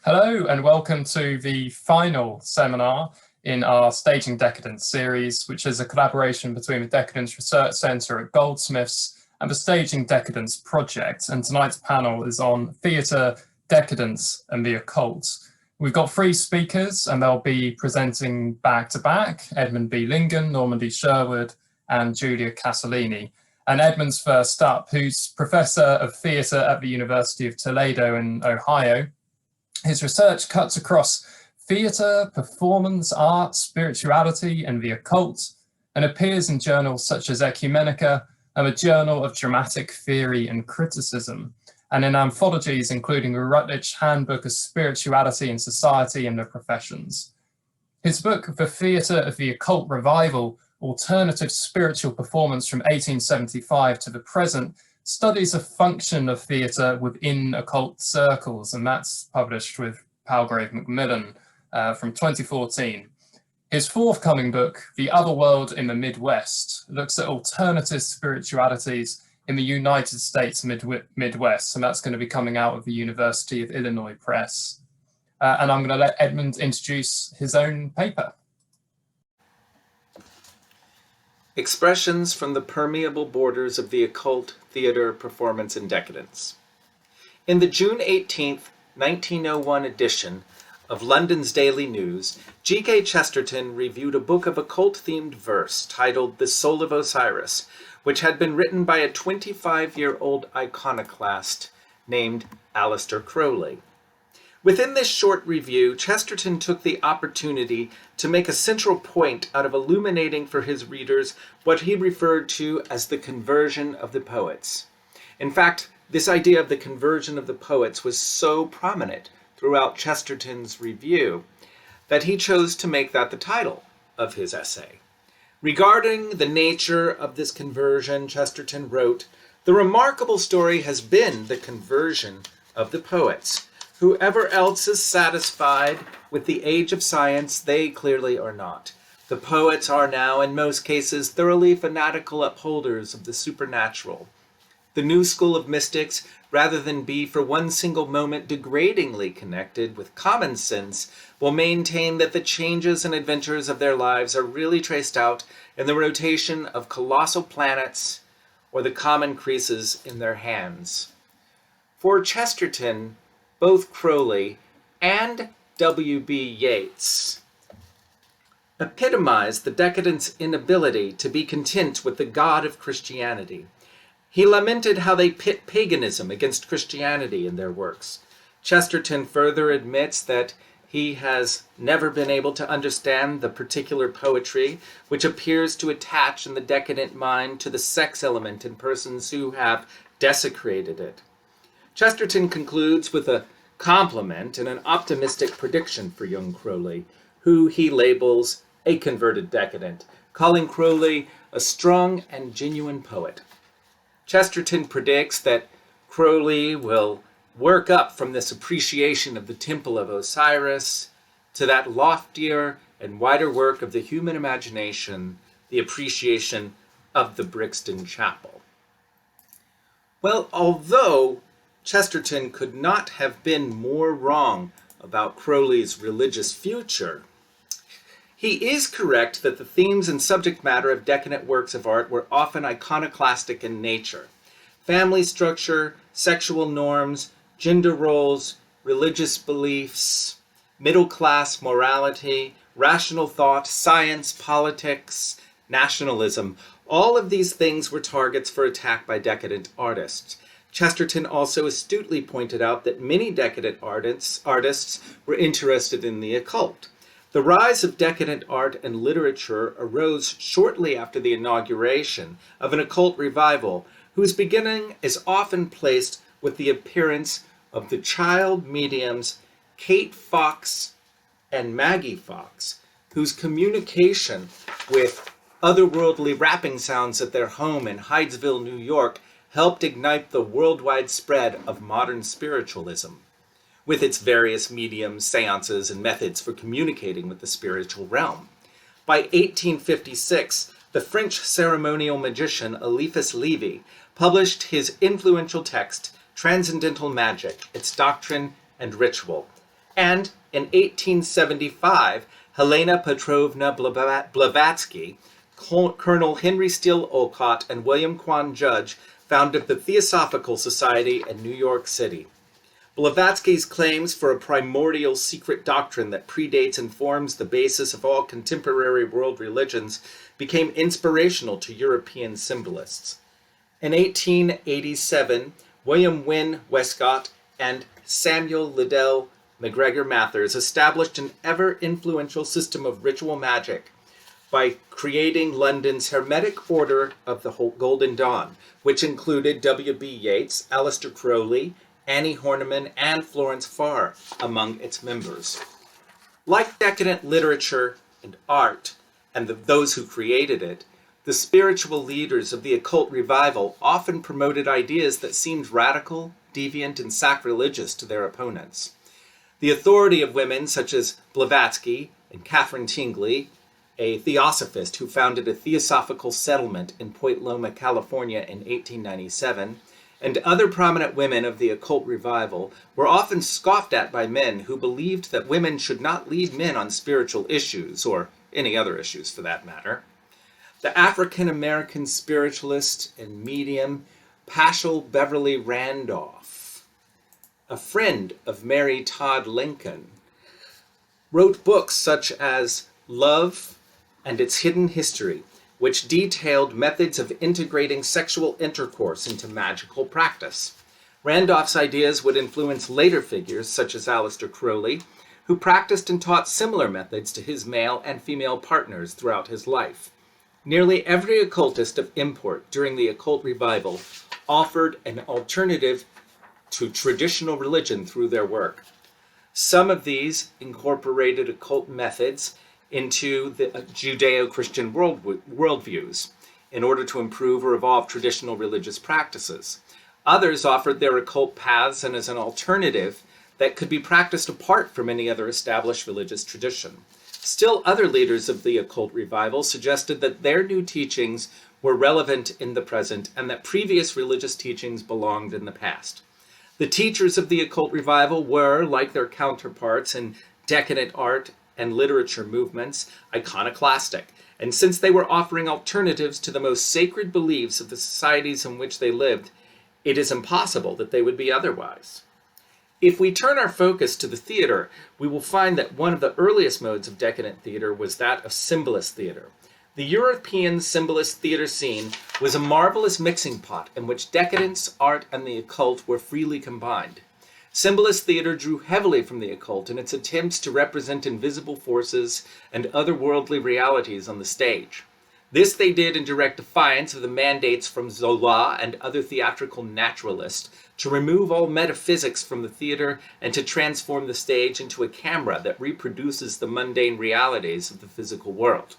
Hello and welcome to the final seminar in our Staging Decadence series, which is a collaboration between the Decadence Research Centre at Goldsmiths and the Staging Decadence project. And tonight's panel is on theatre, decadence and the occult. We've got three speakers and they'll be presenting back to back: Edmund B. Lingan, Normandy Sherwood and Giulia Casalini. And Edmund's first up, who's Professor of Theatre at the University of Toledo in Ohio. His research cuts across theatre, performance, art, spirituality, and the occult, and appears in journals such as Ecumenica and the Journal of Dramatic Theory and Criticism, and in anthologies including the Routledge Handbook of Spirituality and Society and the Professions. His book, The Theatre of the Occult Revival, Alternative Spiritual Performance from 1875 to the Present, studies a function of theatre within occult circles, and that's published with Palgrave Macmillan from 2014. His forthcoming book, The Otherworld in the Midwest, looks at alternative spiritualities in the United States Midwest, and that's going to be coming out of the University of Illinois Press. And I'm going to let Edmund introduce his own paper. Expressions from the Permeable Borders of the Occult, Theatre, Performance, and Decadence. In the June 18, 1901 edition of London's Daily News, G.K. Chesterton reviewed a book of occult-themed verse titled The Soul of Osiris, which had been written by a 25-year-old iconoclast named Aleister Crowley. Within this short review, Chesterton took the opportunity to make a central point out of illuminating for his readers what he referred to as the conversion of the poets. In fact, this idea of the conversion of the poets was so prominent throughout Chesterton's review that he chose to make that the title of his essay. Regarding the nature of this conversion, Chesterton wrote, "The remarkable story has been the conversion of the poets. Whoever else is satisfied with the age of science, they clearly are not. The poets are now, in most cases, thoroughly fanatical upholders of the supernatural. The new school of mystics, rather than be for one single moment degradingly connected with common sense, will maintain that the changes and adventures of their lives are really traced out in the rotation of colossal planets or the common creases in their hands." For Chesterton, both Crowley and W.B. Yeats epitomized the decadent's inability to be content with the God of Christianity. He lamented how they pit paganism against Christianity in their works. Chesterton further admits that he has never been able to understand the particular poetry which appears to attach in the decadent mind to the sex element in persons who have desecrated it. Chesterton concludes with a compliment and an optimistic prediction for young Crowley, who he labels a converted decadent, calling Crowley a strong and genuine poet. Chesterton predicts that Crowley will work up from this appreciation of the Temple of Osiris to that loftier and wider work of the human imagination, the appreciation of the Brixton Chapel. Well, although Chesterton could not have been more wrong about Crowley's religious future, he is correct that the themes and subject matter of decadent works of art were often iconoclastic in nature. Family structure, sexual norms, gender roles, religious beliefs, middle-class morality, rational thought, science, politics, nationalism, all of these things were targets for attack by decadent artists. Chesterton also astutely pointed out that many decadent artists were interested in the occult. The rise of decadent art and literature arose shortly after the inauguration of an occult revival, whose beginning is often placed with the appearance of the child mediums Kate Fox and Maggie Fox, whose communication with otherworldly rapping sounds at their home in Hydesville, New York, helped ignite the worldwide spread of modern spiritualism, with its various mediums, seances, and methods for communicating with the spiritual realm. By 1856, the French ceremonial magician Eliphas Lévy published his influential text, Transcendental Magic, Its Doctrine and Ritual, And in 1875, Helena Petrovna Blavatsky, Colonel Henry Steele Olcott, and William Quan Judge founded the Theosophical Society in New York City. Blavatsky's claims for a primordial secret doctrine that predates and forms the basis of all contemporary world religions became inspirational to European symbolists. In 1887, William Wynne Westcott and Samuel Liddell MacGregor Mathers established an ever-influential system of ritual magic by creating London's Hermetic Order of the Golden Dawn, which included W.B. Yeats, Aleister Crowley, Annie Horniman, and Florence Farr among its members. Like decadent literature and art, and those who created it, the spiritual leaders of the Occult Revival often promoted ideas that seemed radical, deviant, and sacrilegious to their opponents. The authority of women such as Blavatsky and Catherine Tingley, a theosophist who founded a theosophical settlement in Point Loma, California in 1897, and other prominent women of the Occult Revival were often scoffed at by men who believed that women should not lead men on spiritual issues, or any other issues for that matter. The African-American spiritualist and medium Paschal Beverly Randolph, a friend of Mary Todd Lincoln, wrote books such as Love and Its Hidden History, which detailed methods of integrating sexual intercourse into magical practice. Randolph's ideas would influence later figures such as Aleister Crowley, who practiced and taught similar methods to his male and female partners throughout his life. Nearly every occultist of import during the Occult Revival offered an alternative to traditional religion through their work. Some of these incorporated occult methods into the Judeo-Christian worldviews in order to improve or evolve traditional religious practices. Others offered their occult paths and as an alternative that could be practiced apart from any other established religious tradition. Still, other leaders of the Occult Revival suggested that their new teachings were relevant in the present and that previous religious teachings belonged in the past. The teachers of the Occult Revival were, like their counterparts in decadent art and literature movements, iconoclastic, and since they were offering alternatives to the most sacred beliefs of the societies in which they lived, it is impossible that they would be otherwise. If we turn our focus to the theater, we will find that one of the earliest modes of decadent theater was that of symbolist theater. The European symbolist theater scene was a marvelous mixing pot in which decadence, art, and the occult were freely combined. Symbolist theater drew heavily from the occult in its attempts to represent invisible forces and otherworldly realities on the stage. This they did in direct defiance of the mandates from Zola and other theatrical naturalists to remove all metaphysics from the theater and to transform the stage into a camera that reproduces the mundane realities of the physical world.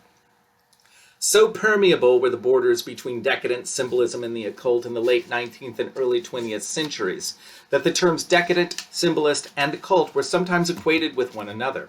So permeable were the borders between decadence, symbolism, and the occult in the late 19th and early 20th centuries that the terms decadent, symbolist, and occult were sometimes equated with one another.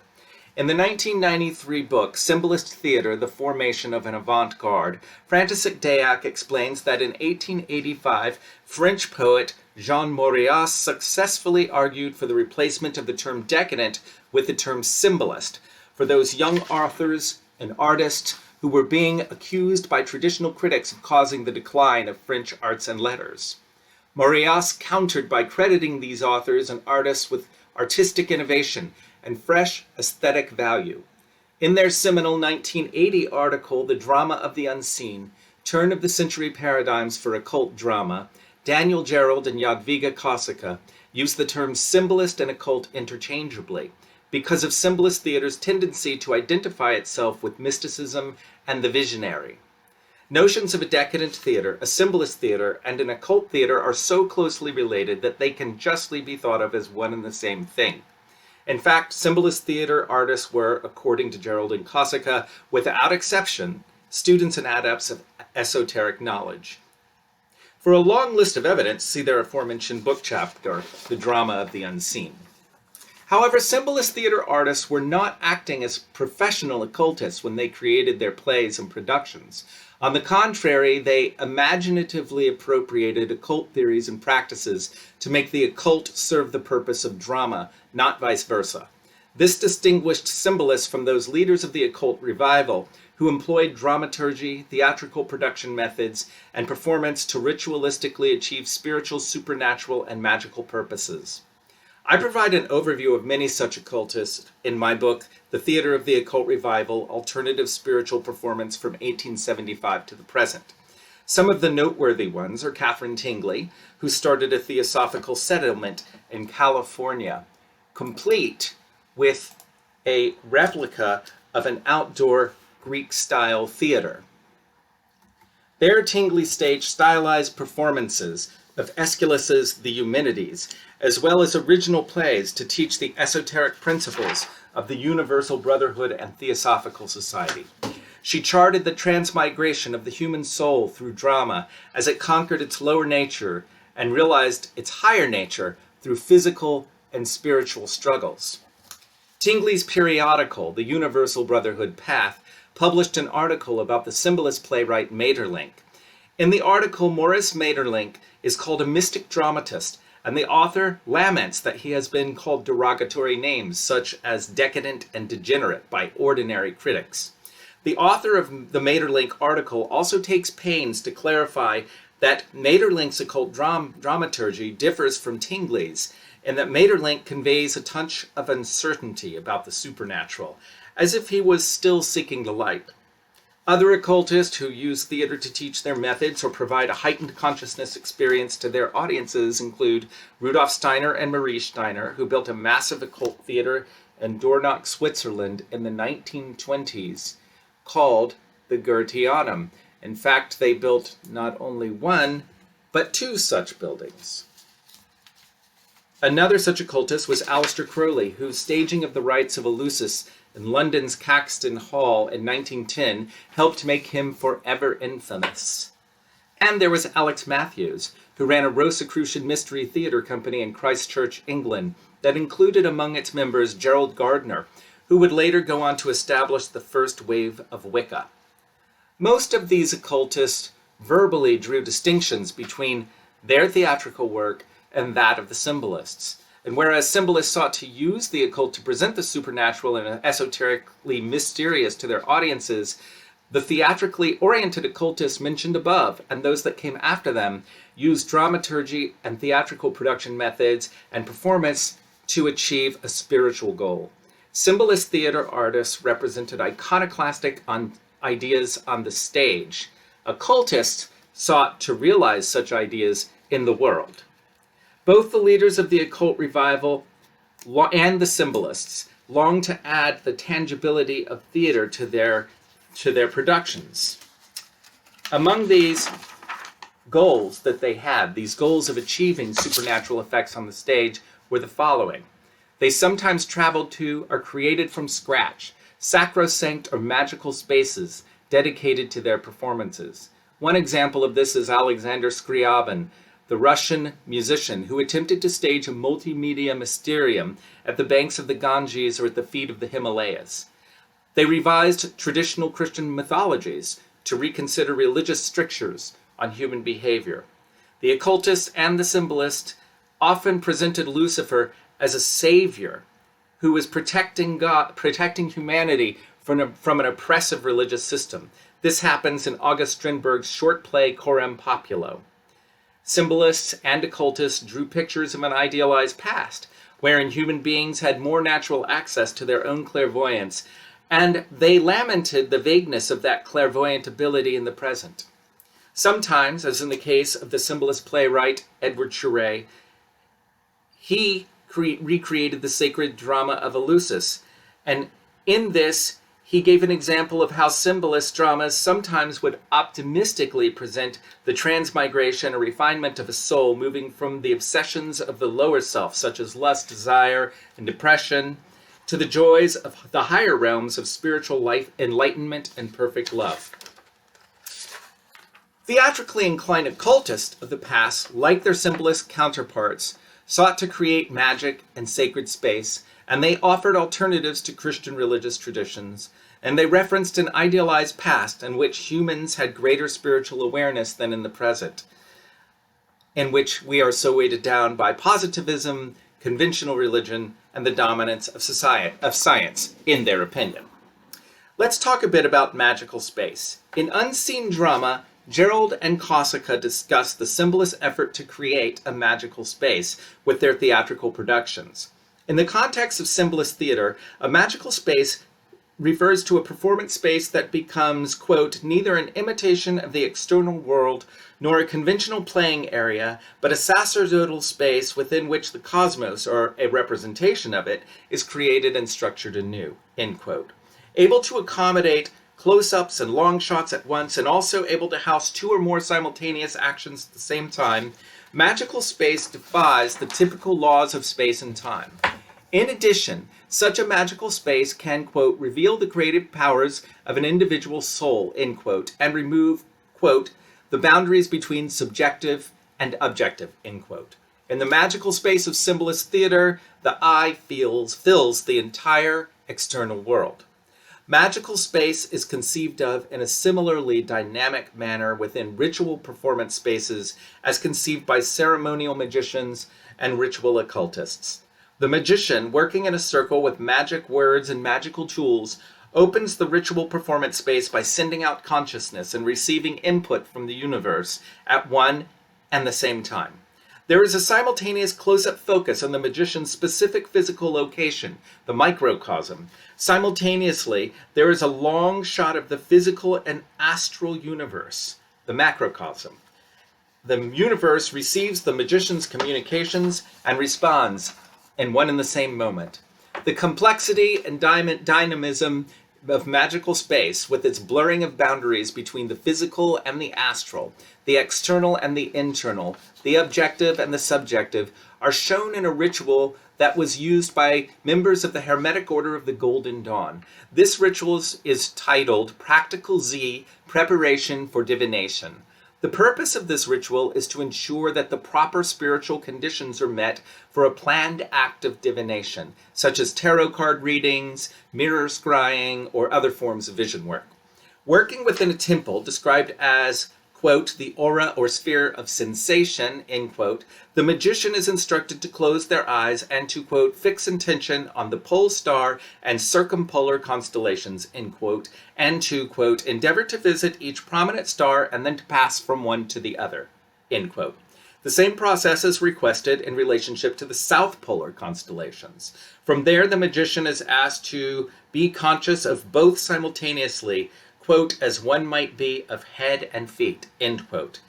In the 1993 book, Symbolist Theater, The Formation of an Avant-Garde, František Deák explains that in 1885, French poet Jean Mauriac successfully argued for the replacement of the term decadent with the term symbolist for those young authors and artists who were being accused by traditional critics of causing the decline of French arts and letters. Mauriac countered by crediting these authors and artists with artistic innovation and fresh aesthetic value. In their seminal 1980 article, The Drama of the Unseen, Turn of the Century Paradigms for Occult Drama, Daniel Gerald and Jadwiga Kosicka used the terms symbolist and occult interchangeably because of symbolist theater's tendency to identify itself with mysticism and the visionary. Notions of a decadent theater, a symbolist theater, and an occult theater are so closely related that they can justly be thought of as one and the same thing. In fact, symbolist theater artists were, according to Gerald and Kosicka, without exception, students and adepts of esoteric knowledge. For a long list of evidence, see their aforementioned book chapter, The Drama of the Unseen. However, symbolist theater artists were not acting as professional occultists when they created their plays and productions. On the contrary, they imaginatively appropriated occult theories and practices to make the occult serve the purpose of drama, not vice versa. This distinguished symbolists from those leaders of the Occult Revival who employed dramaturgy, theatrical production methods, and performance to ritualistically achieve spiritual, supernatural, and magical purposes. I provide an overview of many such occultists in my book, The Theater of the Occult Revival, Alternative Spiritual Performance from 1875 to the Present. Some of the noteworthy ones are Catherine Tingley, who started a theosophical settlement in California, complete with a replica of an outdoor Greek-style theater. There, Tingley staged stylized performances of Aeschylus's The Humanities, as well as original plays to teach the esoteric principles of the universal brotherhood and theosophical society. She charted the transmigration of the human soul through drama as it conquered its lower nature and realized its higher nature through physical and spiritual struggles. Tingley's periodical, The Universal Brotherhood Path, published an article about the symbolist playwright Maeterlinck. In the article, Maurice Maeterlinck is called a mystic dramatist, and the author laments that he has been called derogatory names such as decadent and degenerate by ordinary critics. The author of the Maeterlinck article also takes pains to clarify that Maeterlinck's occult dramaturgy differs from Tingley's, and that Maeterlinck conveys a touch of uncertainty about the supernatural, as if he was still seeking the light. Other occultists who use theater to teach their methods or provide a heightened consciousness experience to their audiences include Rudolf Steiner and Marie Steiner, who built a massive occult theater in Dornach, Switzerland in the 1920s called the Goetheanum. In fact, they built not only one, but two such buildings. Another such occultist was Aleister Crowley, whose staging of the rites of Eleusis in London's Caxton Hall in 1910 helped make him forever infamous. And there was Alex Matthews, who ran a Rosicrucian mystery theater company in Christchurch, England, that included among its members Gerald Gardner, who would later go on to establish the first wave of Wicca. Most of these occultists verbally drew distinctions between their theatrical work and that of the symbolists. And whereas symbolists sought to use the occult to present the supernatural and esoterically mysterious to their audiences, the theatrically oriented occultists mentioned above, and those that came after them, used dramaturgy and theatrical production methods and performance to achieve a spiritual goal. Symbolist theater artists represented iconoclastic ideas on the stage. Occultists sought to realize such ideas in the world. Both the leaders of the Occult Revival and the symbolists longed to add the tangibility of theater to their productions. Among these goals that they had, these goals of achieving supernatural effects on the stage, were the following. They sometimes traveled to or created from scratch sacrosanct or magical spaces dedicated to their performances. One example of this is Alexander Scriabin, the Russian musician who attempted to stage a multimedia mysterium at the banks of the Ganges or at the feet of the Himalayas. They revised traditional Christian mythologies to reconsider religious strictures on human behavior. The occultists and the symbolists often presented Lucifer as a savior who was protecting humanity from an oppressive religious system. This happens in August Strindberg's short play Coram Populo. Symbolists and occultists drew pictures of an idealized past, wherein human beings had more natural access to their own clairvoyance, and they lamented the vagueness of that clairvoyant ability in the present. Sometimes, as in the case of the symbolist playwright Edward Cheret, he recreated the sacred drama of Eleusis, and in this he gave an example of how symbolist dramas sometimes would optimistically present the transmigration or refinement of a soul moving from the obsessions of the lower self, such as lust, desire, and depression, to the joys of the higher realms of spiritual life, enlightenment, and perfect love. Theatrically inclined occultists of the past, like their symbolist counterparts, sought to create magic and sacred space, and they offered alternatives to Christian religious traditions, and they referenced an idealized past in which humans had greater spiritual awareness than in the present, in which we are so weighted down by positivism, conventional religion, and the dominance of science, in their opinion. Let's talk a bit about magical space. In Unseen Drama, Gerald and Kossaka discuss the symbolist effort to create a magical space with their theatrical productions. In the context of symbolist theater, a magical space refers to a performance space that becomes, quote, neither an imitation of the external world nor a conventional playing area, but a sacerdotal space within which the cosmos, or a representation of it, is created and structured anew, end quote. Able to accommodate close-ups and long shots at once, and also able to house two or more simultaneous actions at the same time, magical space defies the typical laws of space and time. In addition, such a magical space can, quote, reveal the creative powers of an individual soul, end quote, and remove, quote, the boundaries between subjective and objective, end quote. In the magical space of symbolist theater, the eye fills the entire external world. Magical space is conceived of in a similarly dynamic manner within ritual performance spaces as conceived by ceremonial magicians and ritual occultists. The magician, working in a circle with magic words and magical tools, opens the ritual performance space by sending out consciousness and receiving input from the universe at one and the same time. There is a simultaneous close-up focus on the magician's specific physical location, the microcosm. Simultaneously, there is a long shot of the physical and astral universe, the macrocosm. The universe receives the magician's communications and responds in one and the same moment. The complexity and dynamism of magical space, with its blurring of boundaries between the physical and the astral, the external and the internal, the objective and the subjective, are shown in a ritual that was used by members of the Hermetic Order of the Golden Dawn. This ritual is titled Practical Z, Preparation for Divination. The purpose of this ritual is to ensure that the proper spiritual conditions are met for a planned act of divination, such as tarot card readings, mirror scrying, or other forms of vision work. Working within a temple, described as, quote, the aura or sphere of sensation, end quote, the magician is instructed to close their eyes and to, quote, fix intention on the pole star and circumpolar constellations, end quote, and to, quote, endeavor to visit each prominent star and then to pass from one to the other, end quote. The same process is requested in relationship to the south polar constellations. From there, the magician is asked to be conscious of both simultaneously, quote, as one might be of head and feet, end quote.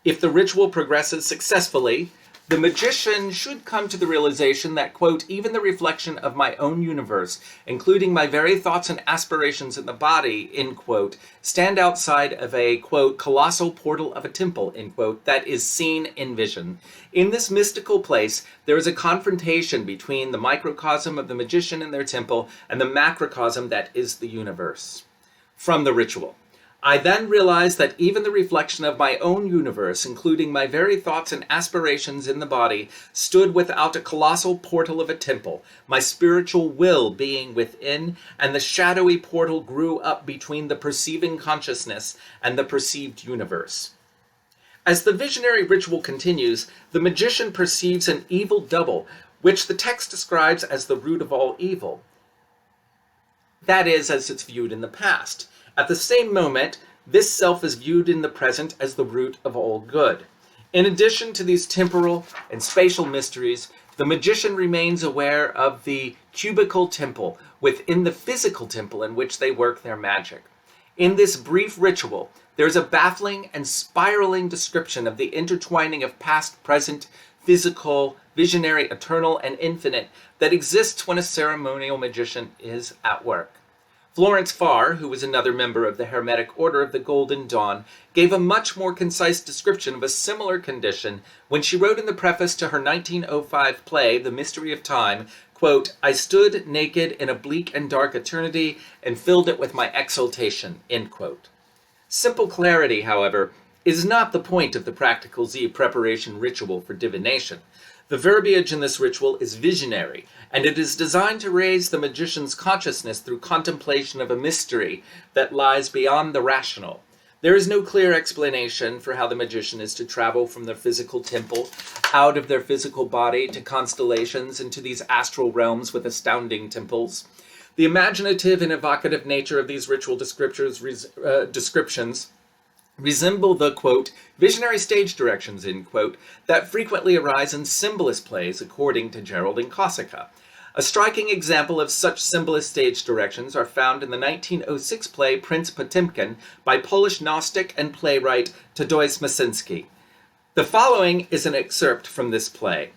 If the ritual progresses successfully, the magician should come to the realization that, quote, even the reflection of my own universe, including my very thoughts and aspirations in the body, end quote, stand outside of a, quote, colossal portal of a temple, end quote, that is seen in vision. In this mystical place, there is a confrontation between the microcosm of the magician in their temple and the macrocosm that is the universe. From the ritual, I then realized that even the reflection of my own universe, including my very thoughts and aspirations in the body, stood without a colossal portal of a temple, my spiritual will being within, and the shadowy portal grew up between the perceiving consciousness and the perceived universe. As the visionary ritual continues, the magician perceives an evil double, which the text describes as the root of all evil. That is, as it's viewed in the past. At the same moment, this self is viewed in the present as the root of all good. In addition to these temporal and spatial mysteries, the magician remains aware of the cubical temple within the physical temple in which they work their magic. In this brief ritual, there is a baffling and spiraling description of the intertwining of past, present, physical, visionary, eternal, and infinite that exists when a ceremonial magician is at work. Florence Farr, who was another member of the Hermetic Order of the Golden Dawn, gave a much more concise description of a similar condition when she wrote in the preface to her 1905 play, The Mystery of Time, quote, I stood naked in a bleak and dark eternity and filled it with my exaltation, end quote. Simple clarity, however, is not the point of the Practical Z preparation ritual for divination. The verbiage in this ritual is visionary, and it is designed to raise the magician's consciousness through contemplation of a mystery that lies beyond the rational. There is no clear explanation for how the magician is to travel from their physical temple out of their physical body to constellations into these astral realms with astounding temples. The imaginative and evocative nature of these ritual descriptions resemble the, quote, visionary stage directions, end quote, that frequently arise in symbolist plays, according to Gerald and Kossaka. A striking example of such symbolist stage directions are found in the 1906 play Prince Potemkin by Polish Gnostic and playwright Tadeusz Masinski. The following is an excerpt from this play.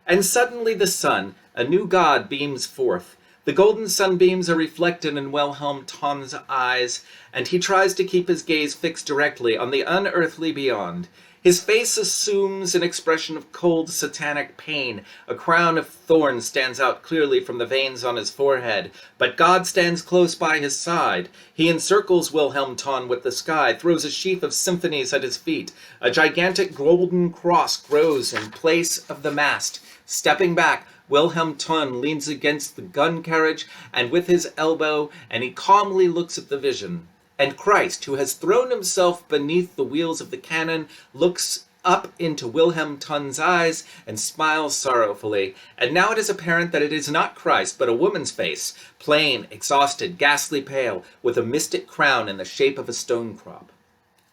And suddenly the sun, a new god, beams forth. The golden sunbeams are reflected in Wilhelm Ton's eyes, and he tries to keep his gaze fixed directly on the unearthly beyond. His face assumes an expression of cold, satanic pain. A crown of thorns stands out clearly from the veins on his forehead, but God stands close by his side. He encircles Wilhelm Ton with the sky, throws a sheaf of symphonies at his feet. A gigantic golden cross grows in place of the mast. Stepping back, Wilhelm Ton leans against the gun carriage and with his elbow, and he calmly looks at the vision. And Christ, who has thrown himself beneath the wheels of the cannon, looks up into Wilhelm Ton's eyes and smiles sorrowfully. And now it is apparent that it is not Christ, but a woman's face, plain, exhausted, ghastly pale, with a mystic crown in the shape of a stone crop.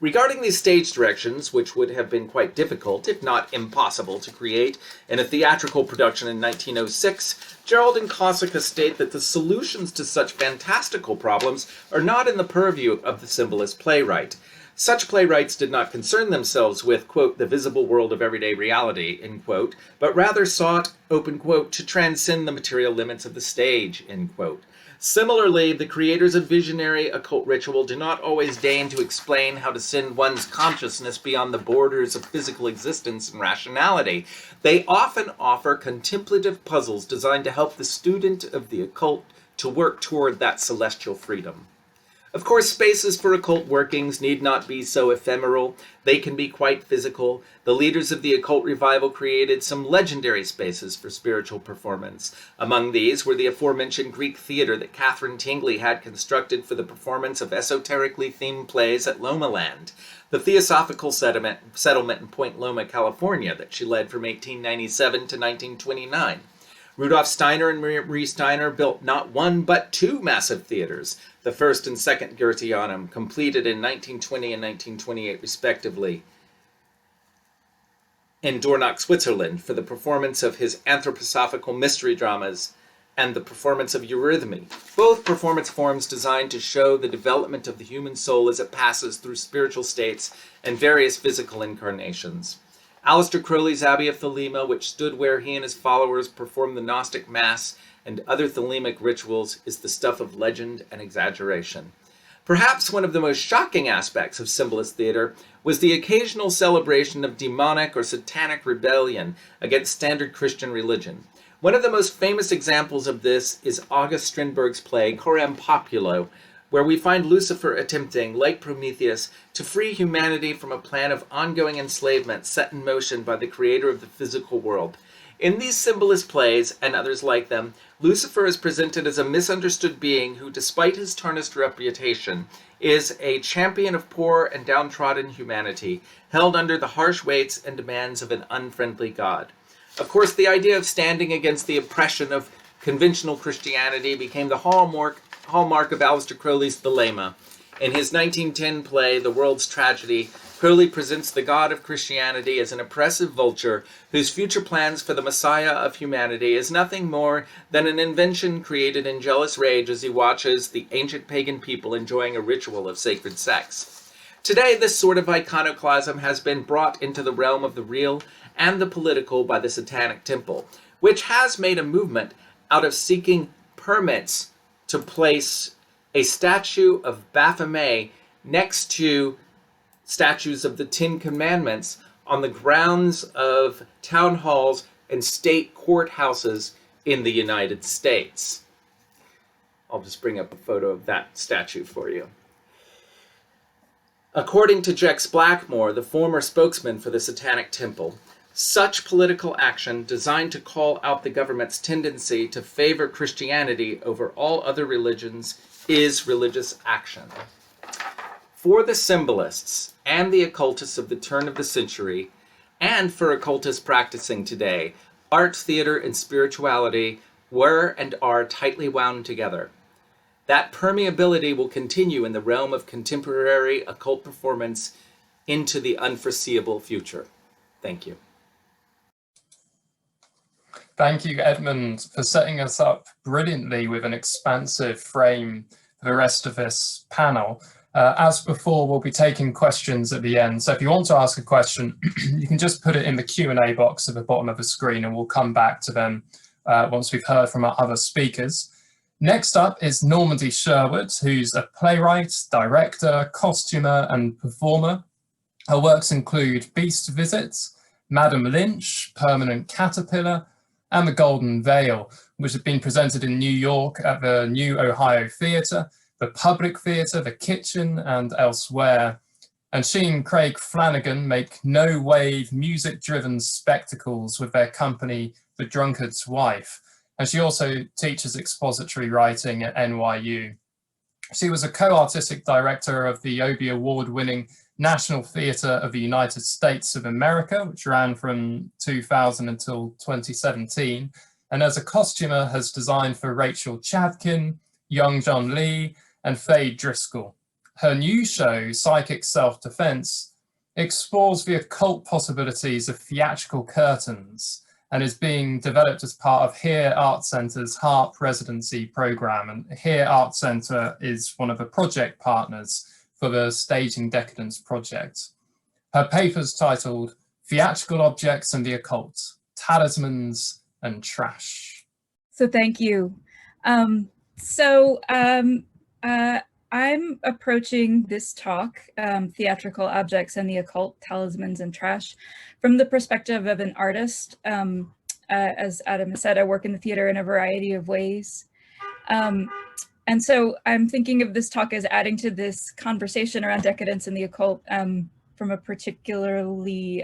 Regarding these stage directions, which would have been quite difficult, if not impossible, to create in a theatrical production in 1906, Gerald and Kossaka state that the solutions to such fantastical problems are not in the purview of the symbolist playwright. Such playwrights did not concern themselves with, quote, the visible world of everyday reality, end quote, but rather sought, open quote, to transcend the material limits of the stage, end quote. Similarly, the creators of visionary occult ritual do not always deign to explain how to send one's consciousness beyond the borders of physical existence and rationality. They often offer contemplative puzzles designed to help the student of the occult to work toward that celestial freedom. Of course, spaces for occult workings need not be so ephemeral. They can be quite physical. The leaders of the Occult Revival created some legendary spaces for spiritual performance. Among these were the aforementioned Greek theater that Catherine Tingley had constructed for the performance of esoterically themed plays at Loma Land, the Theosophical settlement in Point Loma, California, that she led from 1897 to 1929. Rudolf Steiner and Marie Steiner built not one but two massive theaters, the first and second Goetheanum, completed in 1920 and 1928 respectively, in Dornach, Switzerland, for the performance of his anthroposophical mystery dramas and the performance of Eurythmy, both performance forms designed to show the development of the human soul as it passes through spiritual states and various physical incarnations. Aleister Crowley's Abbey of Thelema, which stood where he and his followers performed the Gnostic Mass and other Thelemic rituals, is the stuff of legend and exaggeration. Perhaps one of the most shocking aspects of symbolist theater was the occasional celebration of demonic or satanic rebellion against standard Christian religion. One of the most famous examples of this is August Strindberg's play Coram Populo, where we find Lucifer attempting, like Prometheus, to free humanity from a plan of ongoing enslavement set in motion by the creator of the physical world. In these symbolist plays, and others like them, Lucifer is presented as a misunderstood being who, despite his tarnished reputation, is a champion of poor and downtrodden humanity, held under the harsh weights and demands of an unfriendly God. Of course, the idea of standing against the oppression of conventional Christianity became the hallmark of Aleister Crowley's Thelema. In his 1910 play, The World's Tragedy, Crowley presents the God of Christianity as an oppressive vulture whose future plans for the Messiah of humanity is nothing more than an invention created in jealous rage as he watches the ancient pagan people enjoying a ritual of sacred sex. Today, this sort of iconoclasm has been brought into the realm of the real and the political by the Satanic Temple, which has made a movement out of seeking permits to place a statue of Baphomet next to statues of the Ten Commandments on the grounds of town halls and state courthouses in the United States. I'll just bring up a photo of that statue for you. According to Jex Blackmore, the former spokesman for the Satanic Temple, such political action designed to call out the government's tendency to favor Christianity over all other religions is religious action. For the symbolists and the occultists of the turn of the century, and for occultists practicing today, art, theater, and spirituality were and are tightly wound together. That permeability will continue in the realm of contemporary occult performance into the unforeseeable future. Thank you. Thank you, Edmund, for setting us up brilliantly with an expansive frame for the rest of this panel. As before, we'll be taking questions at the end. So if you want to ask a question, you can just put it in the Q&A box at the bottom of the screen, and we'll come back to them once we've heard from our other speakers. Next up is Normandy Sherwood, who's a playwright, director, costumer, and performer. Her works include Beast Visits, Madam Lynch, Permanent Caterpillar, and The Golden Veil, which have been presented in New York at the New Ohio Theatre, the Public Theatre, the Kitchen, and elsewhere. And she and Craig Flanagan make no-wave, music-driven spectacles with their company, The Drunkard's Wife. And she also teaches expository writing at NYU. She was a co-artistic director of the Obie Award-winning National Theatre of the United States of America, which ran from 2000 until 2017. And as a costumer has designed for Rachel Chavkin, Young John Lee, and Faye Driscoll. Her new show, Psychic Self-Defense, explores the occult possibilities of theatrical curtains and is being developed as part of Here Art Centre's HARP residency program. And Here Art Centre is one of the project partners for the Staging Decadence project. Her paper's titled Theatrical Objects and the Occult, Talismans and Trash. So thank you. I'm approaching this talk, Theatrical Objects and the Occult, Talismans and Trash, from the perspective of an artist. As Adam said, I work in the theater in a variety of ways. And so I'm thinking of this talk as adding to this conversation around decadence and the occult from a particularly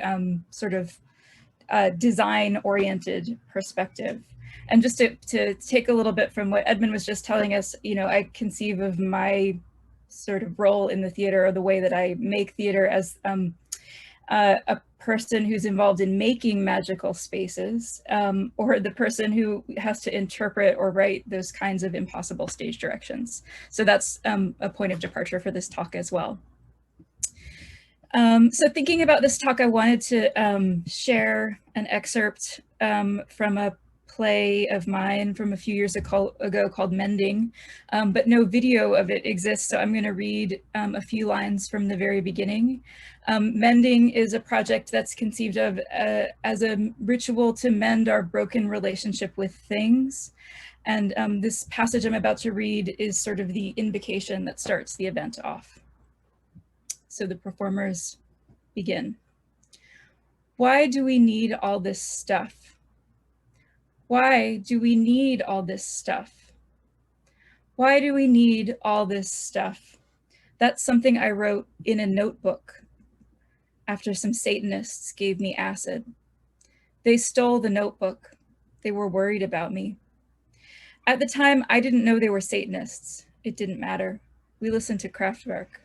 sort of design-oriented perspective. And just to take a little bit from what Edmund was just telling us, you know, I conceive of my sort of role in the theater, or the way that I make theater, as a person who's involved in making magical spaces, or the person who has to interpret or write those kinds of impossible stage directions. So that's a point of departure for this talk as well. So thinking about this talk, I wanted to share an excerpt from a play of mine from a few years ago called Mending, but no video of it exists, so I'm going to read a few lines from the very beginning. Mending is a project that's conceived of as a ritual to mend our broken relationship with things, and this passage I'm about to read is sort of the invocation that starts the event off. So the performers begin. Why do we need all this stuff? Why do we need all this stuff? Why do we need all this stuff? That's something I wrote in a notebook after some Satanists gave me acid. They stole the notebook. They were worried about me. At the time, I didn't know they were Satanists. It didn't matter. We listened to Kraftwerk.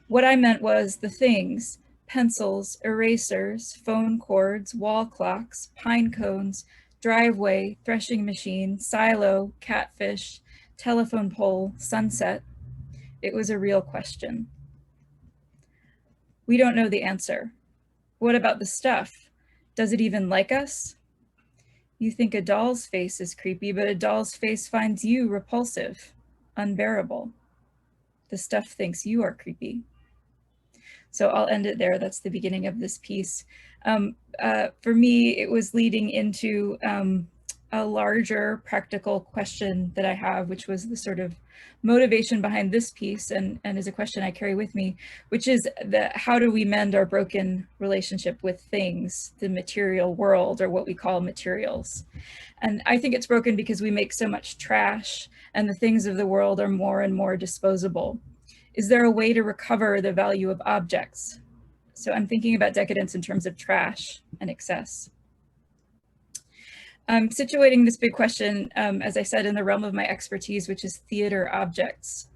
What I meant was the things: pencils, erasers, phone cords, wall clocks, pine cones, driveway, threshing machine, silo, catfish, telephone pole, sunset. It was a real question. We don't know the answer. What about the stuff? Does it even like us? You think a doll's face is creepy, but a doll's face finds you repulsive, unbearable. The stuff thinks you are creepy. So I'll end it there. That's the beginning of this piece. For me, it was leading into a larger practical question that I have, which was the sort of motivation behind this piece, and is a question I carry with me, which is how do we mend our broken relationship with things, the material world, or what we call materials? And I think it's broken because we make so much trash, and the things of the world are more and more disposable. Is there a way to recover the value of objects? So I'm thinking about decadence in terms of trash and excess. I'm situating this big question, as I said, in the realm of my expertise, which is theater objects.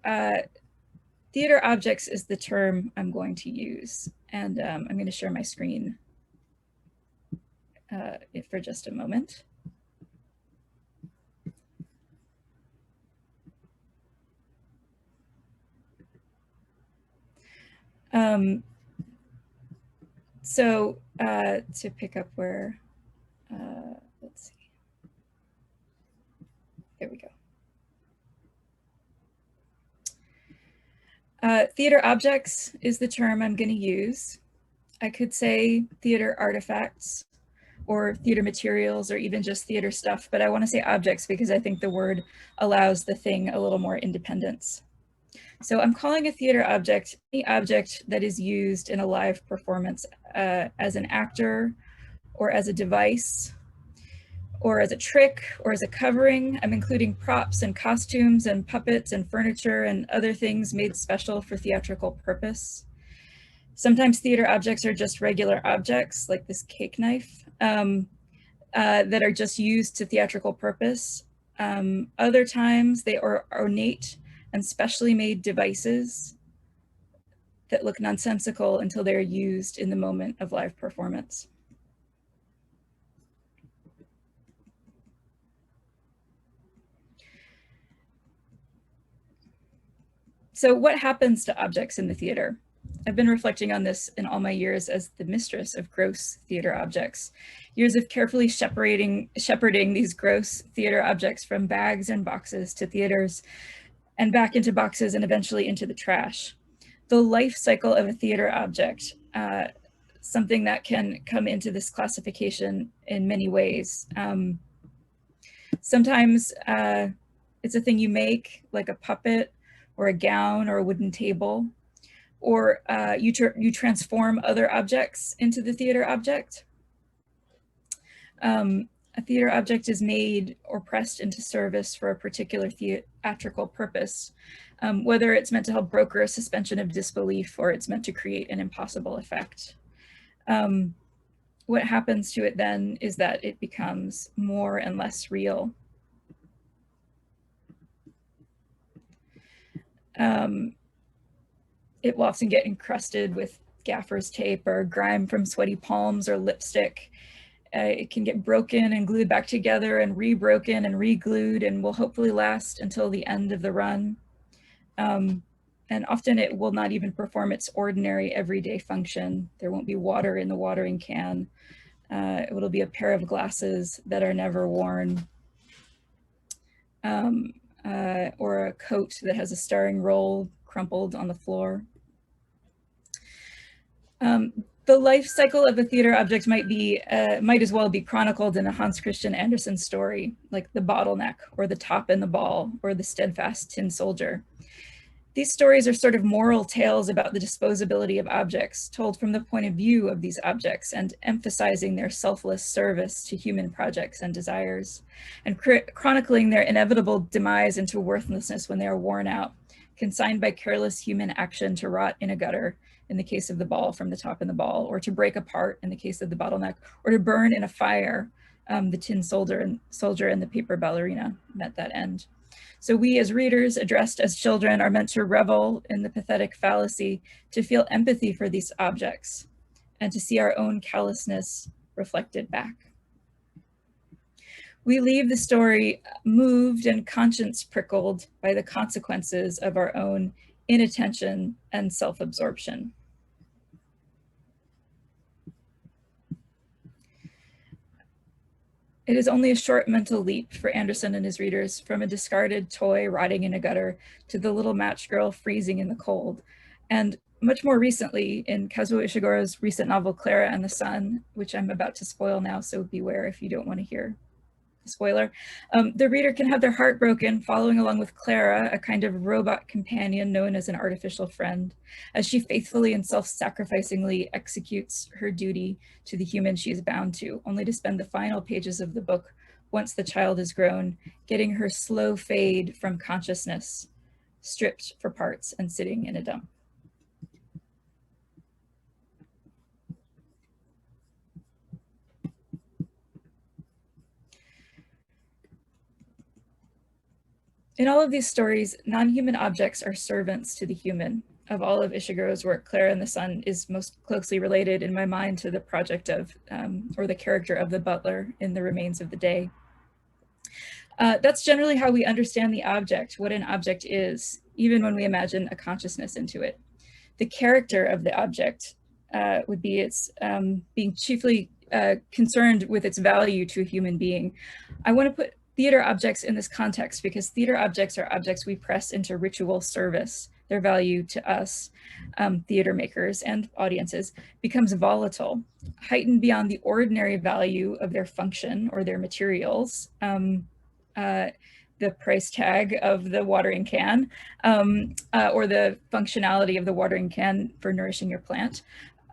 theater objects is the term I'm going to use. And I'm going to share my screen for just a moment. To pick up where, let's see, there we go. Theater objects is the term I'm going to use. I could say theater artifacts or theater materials or even just theater stuff, but I want to say objects because I think the word allows the thing a little more independence. So I'm calling a theater object any object that is used in a live performance as an actor or as a device or as a trick or as a covering. I'm including props and costumes and puppets and furniture and other things made special for theatrical purpose. Sometimes theater objects are just regular objects like this cake knife that are just used to theatrical purpose. Other times they are ornate and specially made devices that look nonsensical until they're used in the moment of live performance. So what happens to objects in the theater? I've been reflecting on this in all my years as the mistress of gross theater objects. Years of carefully shepherding these gross theater objects from bags and boxes to theaters and back into boxes and eventually into the trash. The life cycle of a theater object, something that can come into this classification in many ways. Sometimes it's a thing you make, like a puppet or a gown or a wooden table, or you transform other objects into the theater object. A theater object is made or pressed into service for a particular theatrical purpose, whether it's meant to help broker a suspension of disbelief or it's meant to create an impossible effect. What happens to it then is that it becomes more and less real. It will often get encrusted with gaffer's tape or grime from sweaty palms or lipstick. It can get broken and glued back together and rebroken and re-glued and will hopefully last until the end of the run. And often it will not even perform its ordinary everyday function. There won't be water in the watering can. It'll be a pair of glasses that are never worn. Or a coat that has a starring role crumpled on the floor. The life cycle of a theater object might as well be chronicled in a Hans Christian Andersen story, like The Bottleneck, or The Top and the Ball, or The Steadfast Tin Soldier. These stories are sort of moral tales about the disposability of objects, told from the point of view of these objects and emphasizing their selfless service to human projects and desires, and chronicling their inevitable demise into worthlessness when they are worn out, consigned by careless human action to rot in a gutter, in the case of the ball from The Top and the Ball, or to break apart in the case of the bottleneck, or to burn in a fire. The tin soldier and the paper ballerina met that end. So we as readers, addressed as children, are meant to revel in the pathetic fallacy, to feel empathy for these objects, and to see our own callousness reflected back. We leave the story moved and conscience prickled by the consequences of our own inattention and self-absorption. It is only a short mental leap for Andersen and his readers from a discarded toy rotting in a gutter to the little match girl freezing in the cold. And much more recently, in Kazuo Ishiguro's recent novel, Clara and the Sun, which I'm about to spoil now, so beware if you don't want to hear the spoiler, the reader can have their heart broken following along with Clara, a kind of robot companion known as an artificial friend, as she faithfully and self-sacrificingly executes her duty to the human she is bound to, only to spend the final pages of the book, once the child is grown, getting her slow fade from consciousness, stripped for parts and sitting in a dump. In all of these stories, non-human objects are servants to the human. Of all of Ishigero's work, Clara and the Sun is most closely related in my mind to the project of, or the character of the butler in The Remains of the Day. That's generally how we understand the object, what an object is, even when we imagine a consciousness into it. The character of the object would be its being chiefly concerned with its value to a human being. I want to put theater objects in this context because theater objects are objects we press into ritual service. Their value to us, theater makers and audiences, becomes volatile, heightened beyond the ordinary value of their function or their materials. The price tag of the watering can, or the functionality of the watering can for nourishing your plant.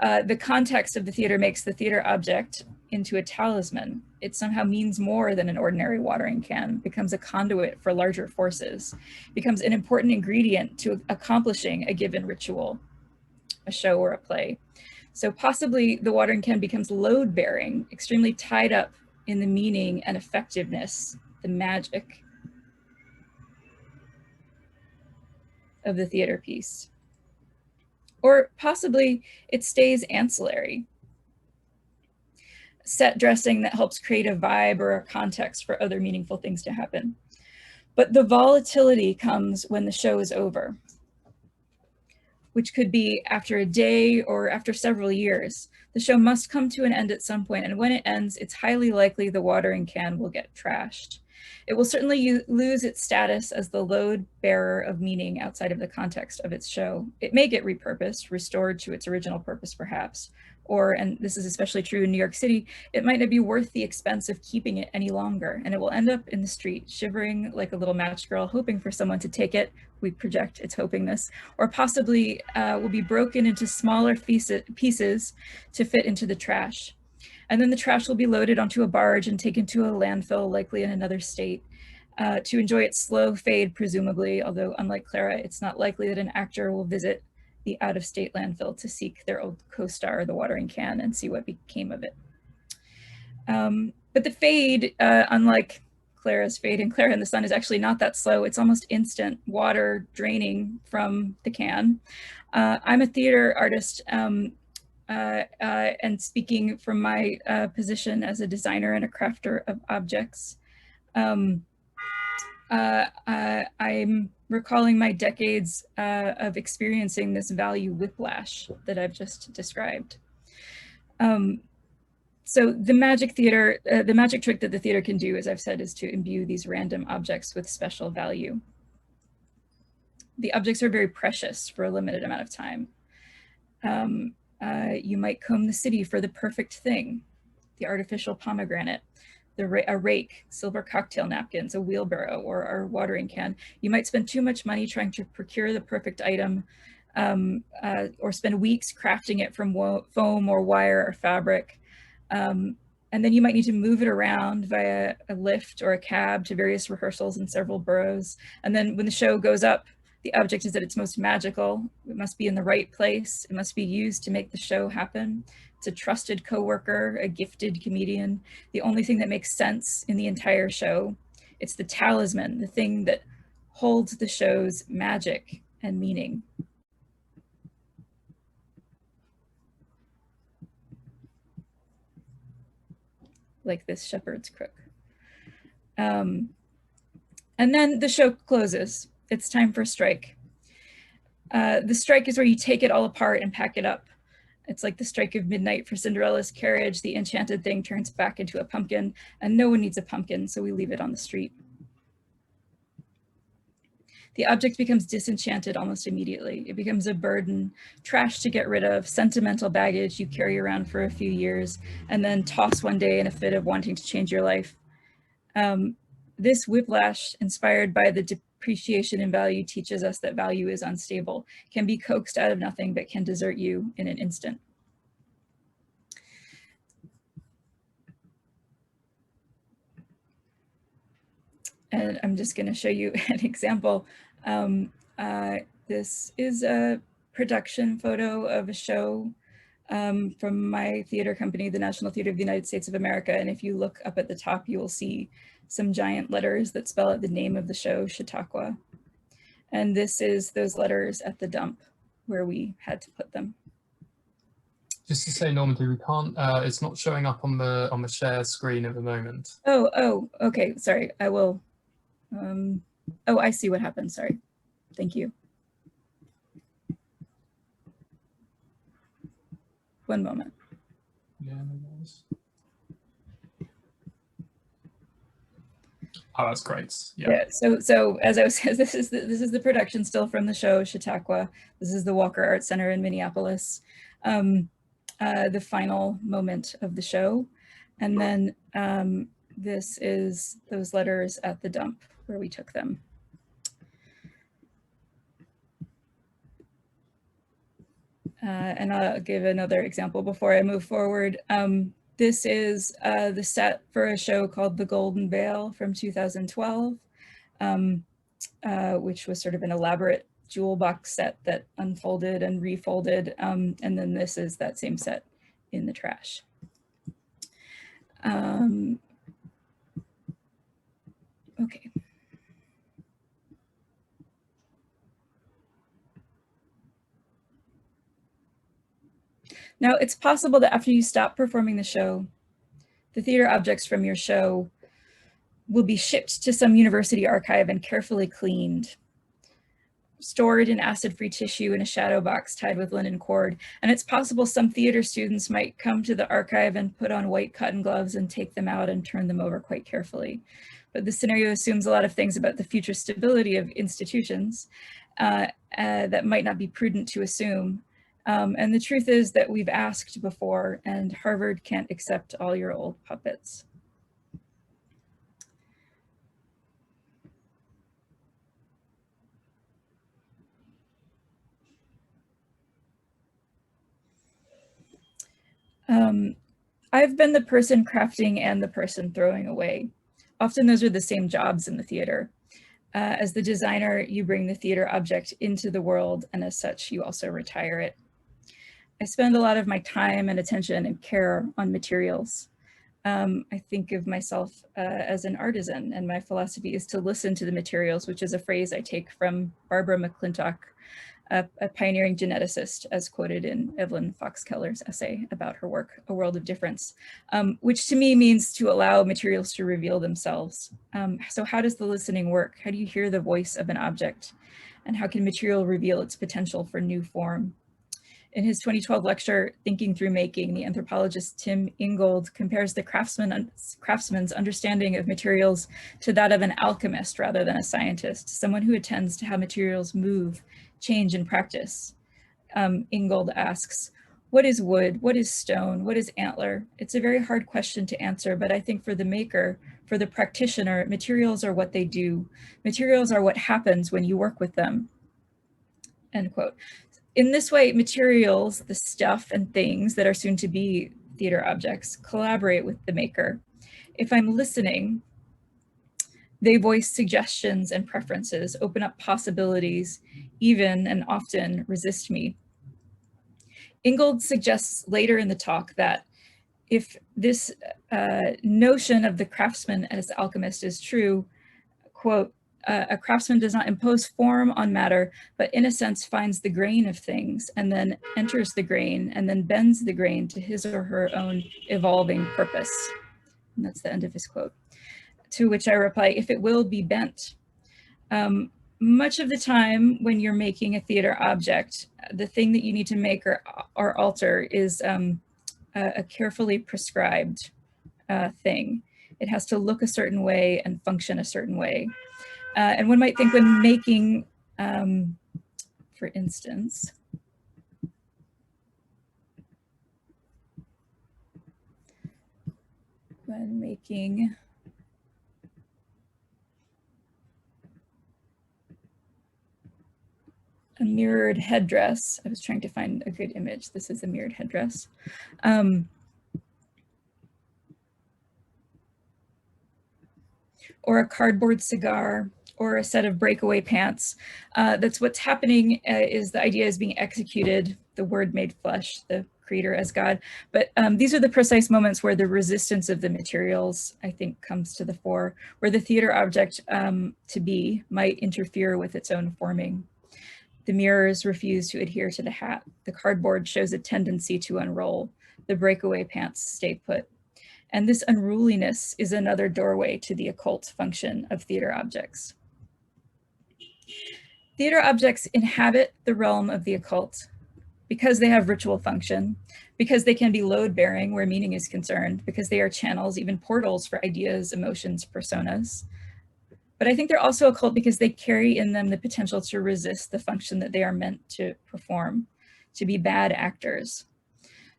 The context of the theater makes the theater object into a talisman. It somehow means more than an ordinary watering can, becomes a conduit for larger forces, becomes an important ingredient to accomplishing a given ritual, a show or a play. So possibly the watering can becomes load-bearing, extremely tied up in the meaning and effectiveness, the magic of the theater piece. Or possibly it stays ancillary, set dressing that helps create a vibe or a context for other meaningful things to happen. But the volatility comes when the show is over, which could be after a day or after several years. The show must come to an end at some point, and when it ends, it's highly likely the watering can will get trashed. It will certainly lose its status as the load bearer of meaning outside of the context of its show. It may get repurposed, restored to its original purpose perhaps, or, and this is especially true in New York City, it might not be worth the expense of keeping it any longer, and it will end up in the street, shivering like a little match girl, hoping for someone to take it. We project its hopingness, or possibly will be broken into smaller pieces to fit into the trash. And then the trash will be loaded onto a barge and taken to a landfill, likely in another state, to enjoy its slow fade, presumably, although unlike Clara, it's not likely that an actor will visit the out-of-state landfill to seek their old co-star, the watering can, and see what became of it. But the fade, unlike Clara's fade in Clara and the Sun, is actually not that slow. It's almost instant, water draining from the can. I'm a theater artist, and speaking from my position as a designer and a crafter of objects, I'm recalling my decades of experiencing this value whiplash that I've just described. So the magic theater, the magic trick that the theater can do, as I've said, is to imbue these random objects with special value. The objects are very precious for a limited amount of time. You might comb the city for the perfect thing, the artificial pomegranate, a rake, silver cocktail napkins, a wheelbarrow, or a watering can. You might spend too much money trying to procure the perfect item, or spend weeks crafting it from foam or wire or fabric. And then you might need to move it around via a lift or a cab to various rehearsals in several boroughs. And then when the show goes up, the object is at its most magical. It must be in the right place. It must be used to make the show happen. It's a trusted coworker, a gifted comedian, the only thing that makes sense in the entire show. It's the talisman, the thing that holds the show's magic and meaning. Like this shepherd's crook. And then the show closes. It's time for a strike. The strike is where you take it all apart and pack it up. It's like the strike of midnight for Cinderella's carriage. The enchanted thing turns back into a pumpkin, and no one needs a pumpkin, so we leave it on the street. The object becomes disenchanted almost immediately. It becomes a burden, trash to get rid of, sentimental baggage you carry around for a few years, and then toss one day in a fit of wanting to change your life. This whiplash, inspired by the depreciation in value, teaches us that value is unstable, can be coaxed out of nothing, but can desert you in an instant. And I'm just going to show you an example. This is a production photo of a show from my theater company, the National Theater of the United States of America. And if you look up at the top, you will see some giant letters that spell out the name of the show, Chautauqua. And this is those letters at the dump where we had to put them. Just to say, Normandy, we can't. It's not showing up on the share screen at the moment. Oh, okay. Sorry, I will. Oh, I see what happened. Sorry. Thank you. One moment. Yeah, no worries. Oh, that's great. Yeah. So as I was saying, this is the production still from the show Chautauqua. This is the Walker Art Center in Minneapolis. The final moment of the show, and then this is those letters at the dump where we took them. And I'll give another example before I move forward. This is the set for a show called The Golden Veil from 2012, which was sort of an elaborate jewel box set that unfolded and refolded. And then this is that same set in the trash. Okay. Now, it's possible that after you stop performing the show, the theater objects from your show will be shipped to some university archive and carefully cleaned, stored in acid-free tissue in a shadow box tied with linen cord. And it's possible some theater students might come to the archive and put on white cotton gloves and take them out and turn them over quite carefully. But this scenario assumes a lot of things about the future stability of institutions that might not be prudent to assume. And the truth is that we've asked before, and Harvard can't accept all your old puppets. I've been the person crafting and the person throwing away. Often those are the same jobs in the theater. As the designer, you bring the theater object into the world, and as such, you also retire it. I spend a lot of my time and attention and care on materials. I think of myself as an artisan, and my philosophy is to listen to the materials, which is a phrase I take from Barbara McClintock, a pioneering geneticist, as quoted in Evelyn Fox Keller's essay about her work, A World of Difference, which to me means to allow materials to reveal themselves. So how does the listening work? How do you hear the voice of an object? And how can material reveal its potential for new form? In his 2012 lecture, Thinking Through Making, the anthropologist Tim Ingold compares the craftsman's understanding of materials to that of an alchemist rather than a scientist, someone who attends to how materials move, change, and practice. Ingold asks, what is wood? What is stone? What is antler? It's a very hard question to answer, but I think for the maker, for the practitioner, materials are what they do. Materials are what happens when you work with them, end quote. In this way, materials, the stuff and things that are soon to be theater objects, collaborate with the maker. If I'm listening, they voice suggestions and preferences, open up possibilities, even and often resist me. Ingold suggests later in the talk that if this notion of the craftsman as alchemist is true, quote, a craftsman does not impose form on matter, but in a sense finds the grain of things and then enters the grain and then bends the grain to his or her own evolving purpose. And that's the end of his quote. To which I reply, if it will be bent. Much of the time when you're making a theater object, the thing that you need to make or alter is a carefully prescribed thing. It has to look a certain way and function a certain way. And one might think when making, for instance, when making a mirrored headdress, I was trying to find a good image. This is a mirrored headdress. Or a cardboard cigar, or a set of breakaway pants. That's what's happening is the idea is being executed, the word made flesh, the creator as God. But these are the precise moments where the resistance of the materials, I think, comes to the fore, where the theater object to be might interfere with its own forming. The mirrors refuse to adhere to the hat. The cardboard shows a tendency to unroll. The breakaway pants stay put. And this unruliness is another doorway to the occult function of theater objects. Theater objects inhabit the realm of the occult because they have ritual function, because they can be load-bearing where meaning is concerned, because they are channels, even portals for ideas, emotions, personas. But I think they're also occult because they carry in them the potential to resist the function that they are meant to perform, to be bad actors.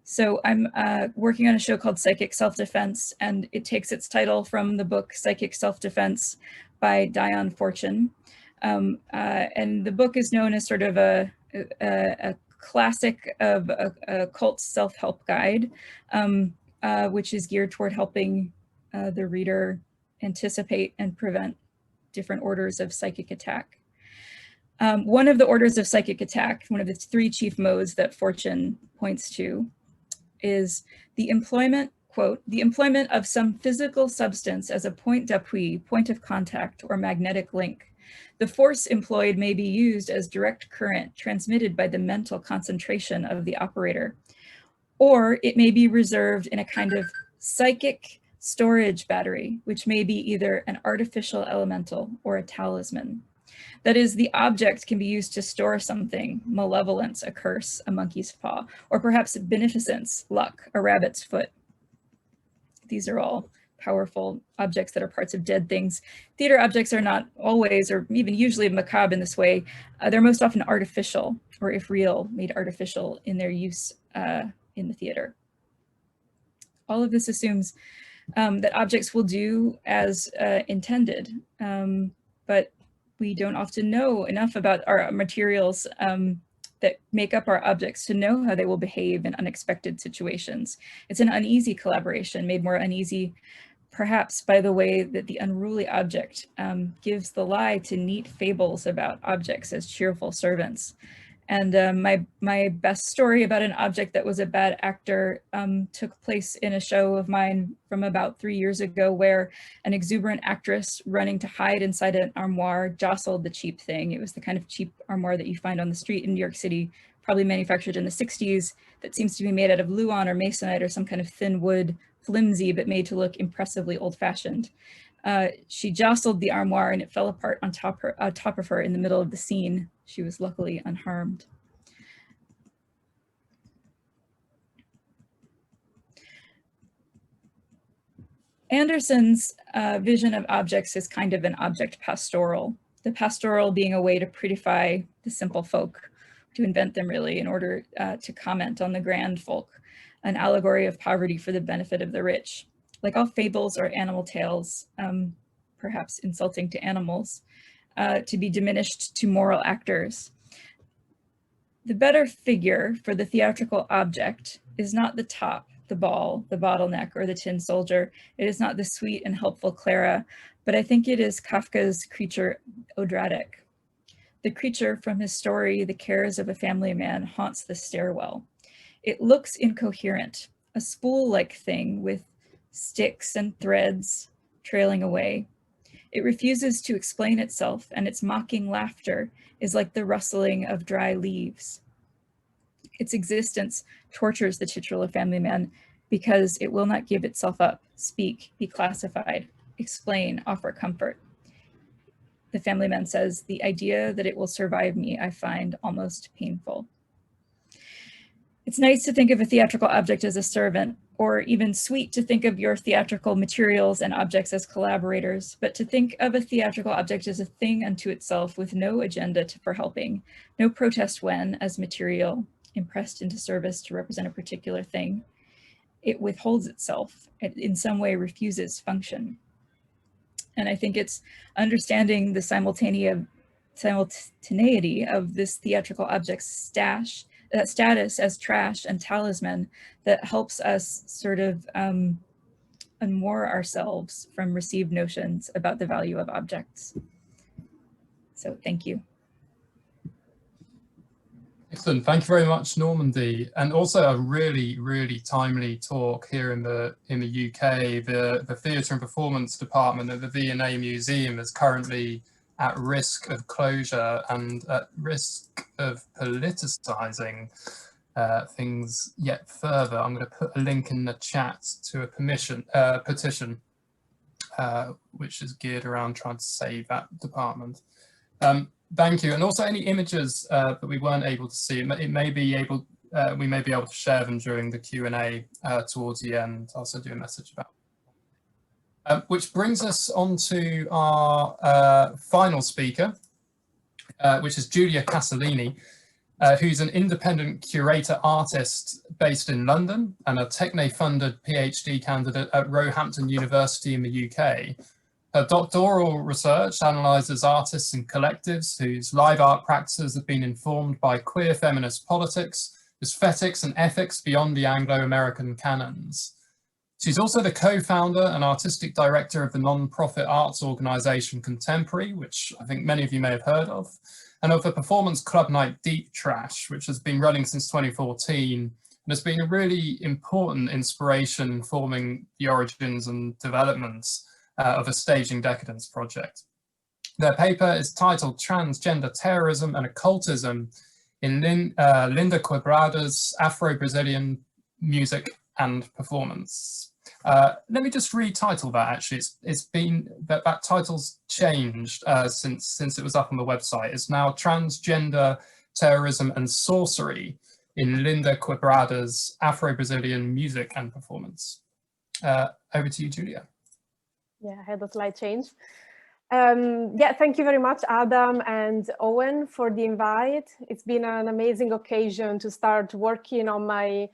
So I'm working on a show called Psychic Self-Defense, and it takes its title from the book Psychic Self-Defense by Dion Fortune. And the book is known as sort of a classic of a cult self-help guide, which is geared toward helping the reader anticipate and prevent different orders of psychic attack. One of the orders of psychic attack, one of the three chief modes that Fortune points to, is the employment, quote, the employment of some physical substance as a point d'appui, point of contact, or magnetic link. The force employed may be used as direct current transmitted by the mental concentration of the operator, or it may be reserved in a kind of psychic storage battery, which may be either an artificial elemental or a talisman. That is, the object can be used to store something, malevolence, a curse, a monkey's paw, or perhaps beneficence, luck, a rabbit's foot. These are all powerful objects that are parts of dead things. Theater objects are not always, or even usually, macabre in this way. They're most often artificial, or if real, made artificial in their use in the theater. All of this assumes that objects will do as intended, but we don't often know enough about our materials that make up our objects to know how they will behave in unexpected situations. It's an uneasy collaboration, made more uneasy perhaps by the way that the unruly object gives the lie to neat fables about objects as cheerful servants. And my best story about an object that was a bad actor took place in a show of mine from about 3 years ago, where an exuberant actress running to hide inside an armoire jostled the cheap thing. It was the kind of cheap armoire that you find on the street in New York City, probably manufactured in the 60s, that seems to be made out of luan or masonite or some kind of thin wood, flimsy, but made to look impressively old-fashioned. She jostled the armoire and it fell apart on top of her in the middle of the scene. She was luckily unharmed. Anderson's vision of objects is kind of an object pastoral. The pastoral being a way to prettify the simple folk, to invent them really in order to comment on the grand folk, an allegory of poverty for the benefit of the rich. Like all fables or animal tales, perhaps insulting to animals, to be diminished to moral actors. The better figure for the theatrical object is not the top, the ball, the bottleneck, or the tin soldier. It is not the sweet and helpful Clara, but I think it is Kafka's creature Odradic. The creature from his story, The Cares of a Family Man, haunts the stairwell. It looks incoherent, a spool-like thing with sticks and threads trailing away. It refuses to explain itself, and its mocking laughter is like the rustling of dry leaves. Its existence tortures the titular family man because it will not give itself up, speak, be classified, explain, offer comfort. The family man says, the idea that it will survive me, I find almost painful. It's nice to think of a theatrical object as a servant, or even sweet to think of your theatrical materials and objects as collaborators, but to think of a theatrical object as a thing unto itself with no agenda for helping, no protest when, as material, impressed into service to represent a particular thing, it withholds itself, it in some way refuses function. And I think it's understanding the simultaneity of this theatrical object's status as trash and talisman that helps us sort of unmoor ourselves from received notions about the value of objects. So thank you. Excellent. Thank you very much, Normandy, and also a really, really timely talk here in the UK. The Theatre and Performance Department at the V&A Museum is currently at risk of closure and at risk of politicising things yet further. I'm going to put a link in the chat to a petition which is geared around trying to save that department. Thank you, and also any images that we weren't able to see, we may be able to share them during the Q&A towards the end. I'll send you a message about it. Which brings us on to our final speaker, which is Giulia Casalini, who's an independent curator artist based in London and a Techne-funded PhD candidate at Roehampton University in the UK. Her doctoral research analyses artists and collectives whose live art practices have been informed by queer feminist politics, aesthetics and ethics beyond the Anglo-American canons. She's also the co-founder and artistic director of the non-profit arts organisation Contemporary, which I think many of you may have heard of, and of the performance club night Deep Trash, which has been running since 2014 and has been a really important inspiration in forming the origins and developments of a staging decadence project. Their paper is titled Transgender Terrorism and Occultism in Linda Quebrada's Afro-Brazilian Music and Performance. Let me just retitle that actually. It's been, that title's changed since it was up on the website. It's now Transgender Terrorism and Sorcery in Linda Quebrada's Afro-Brazilian Music and Performance. Over to you, Giulia. Yeah, I had a slight change. Yeah, thank you very much, Adam and Owen, for the invite. It's been an amazing occasion to start working on my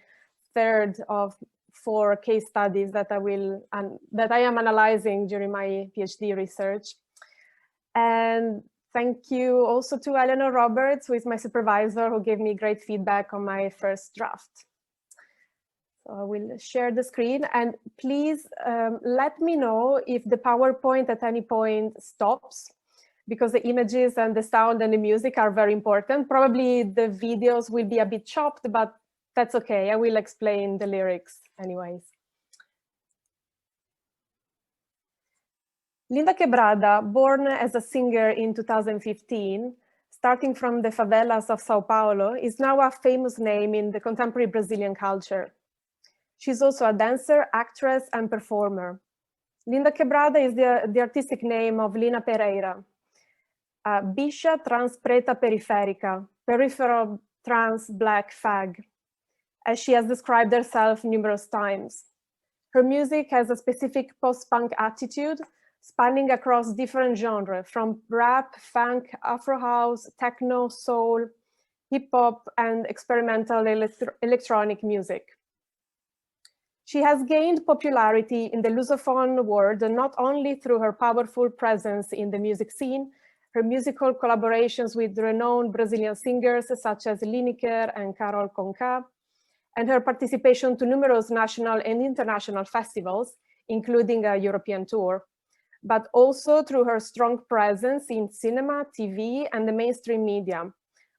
third of 4 case studies that I am analyzing during my PhD research. And thank you also to Eleanor Roberts, who is my supervisor, who gave me great feedback on my first draft. So I will share the screen, and please let me know if the PowerPoint at any point stops, because the images and the sound and the music are very important. Probably the videos will be a bit chopped, but that's okay. I will explain the lyrics anyways. Linda Quebrada, born as a singer in 2015, starting from the favelas of Sao Paulo, is now a famous name in the contemporary Brazilian culture. She's also a dancer, actress, and performer. Linda Quebrada is the artistic name of Lina Pereira, a bicha trans preta periférica, peripheral trans black fag, as she has described herself numerous times. Her music has a specific post-punk attitude, spanning across different genres, from rap, funk, Afro house, techno, soul, hip-hop, and experimental electronic music. She has gained popularity in the Lusophone world not only through her powerful presence in the music scene, her musical collaborations with renowned Brazilian singers such as Lineker and Carol Conká, and her participation to numerous national and international festivals, including a European tour, but also through her strong presence in cinema, TV, and the mainstream media.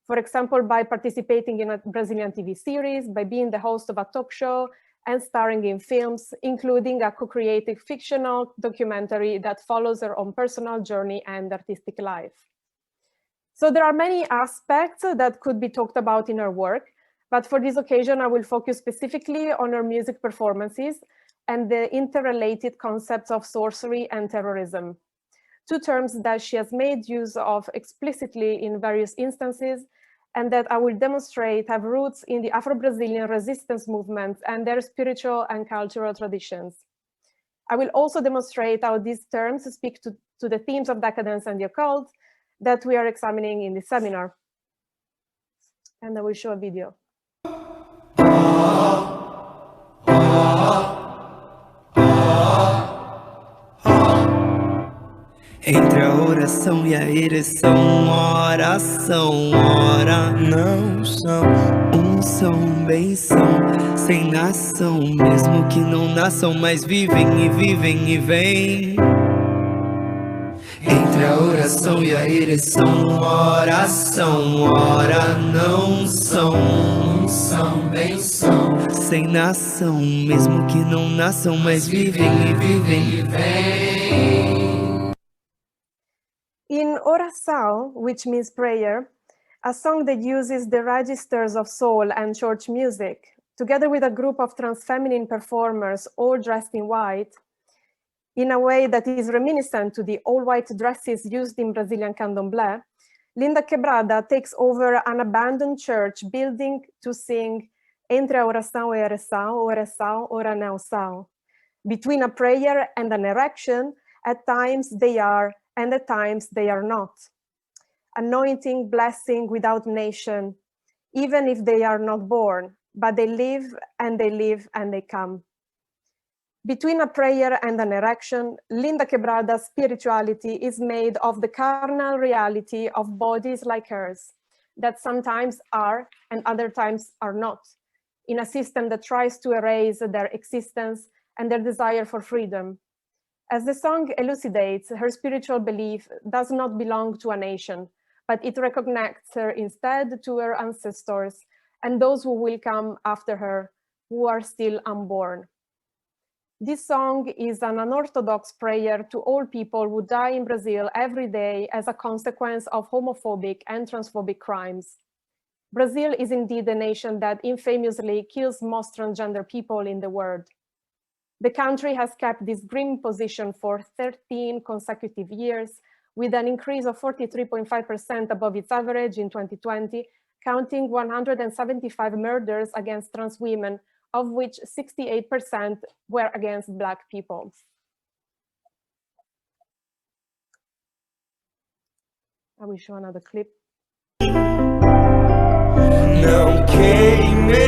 For example, by participating in a Brazilian TV series, by being the host of a talk show, and starring in films, including a co-created fictional documentary that follows her own personal journey and artistic life. So there are many aspects that could be talked about in her work, but for this occasion, I will focus specifically on her music performances and the interrelated concepts of sorcery and terrorism, 2 terms that she has made use of explicitly in various instances, and that I will demonstrate have roots in the Afro-Brazilian resistance movements and their spiritual and cultural traditions. I will also demonstrate how these terms speak to the themes of decadence and the occult that we are examining in this seminar. And I will show a video. Entre a oração e a ereção, oração, ora não são, são, bem são, sem nação, mesmo que não nasçam, mas vivem e vivem e vêm. Entre a oração e a ereção, oração, ora não são, bem são, sem nação, mesmo que não nasçam, mas vivem e vivem e vêm. In oração, which means prayer, a song that uses the registers of soul and church music, together with a group of trans feminine performers all dressed in white, in a way that is reminiscent to the all-white dresses used in Brazilian candomblé, Linda Quebrada takes over an abandoned church building to sing Entre a oração e a ereção, oração, ora não são. Between a prayer and an erection, at times they are, and at times they are not. Anointing, blessing without nation, even if they are not born, but they live and they live and they come. Between a prayer and an erection, Linda Quebrada's spirituality is made of the carnal reality of bodies like hers, that sometimes are and other times are not, in a system that tries to erase their existence and their desire for freedom. As the song elucidates, her spiritual belief does not belong to a nation, but it reconnects her instead to her ancestors and those who will come after her, who are still unborn. This song is an unorthodox prayer to all people who die in Brazil every day as a consequence of homophobic and transphobic crimes. Brazil is indeed a nation that infamously kills most transgender people in the world. The country has kept this grim position for 13 consecutive years, with an increase of 43.5% above its average in 2020, counting 175 murders against trans women, of which 68% were against Black people. I will show another clip. Não queimei,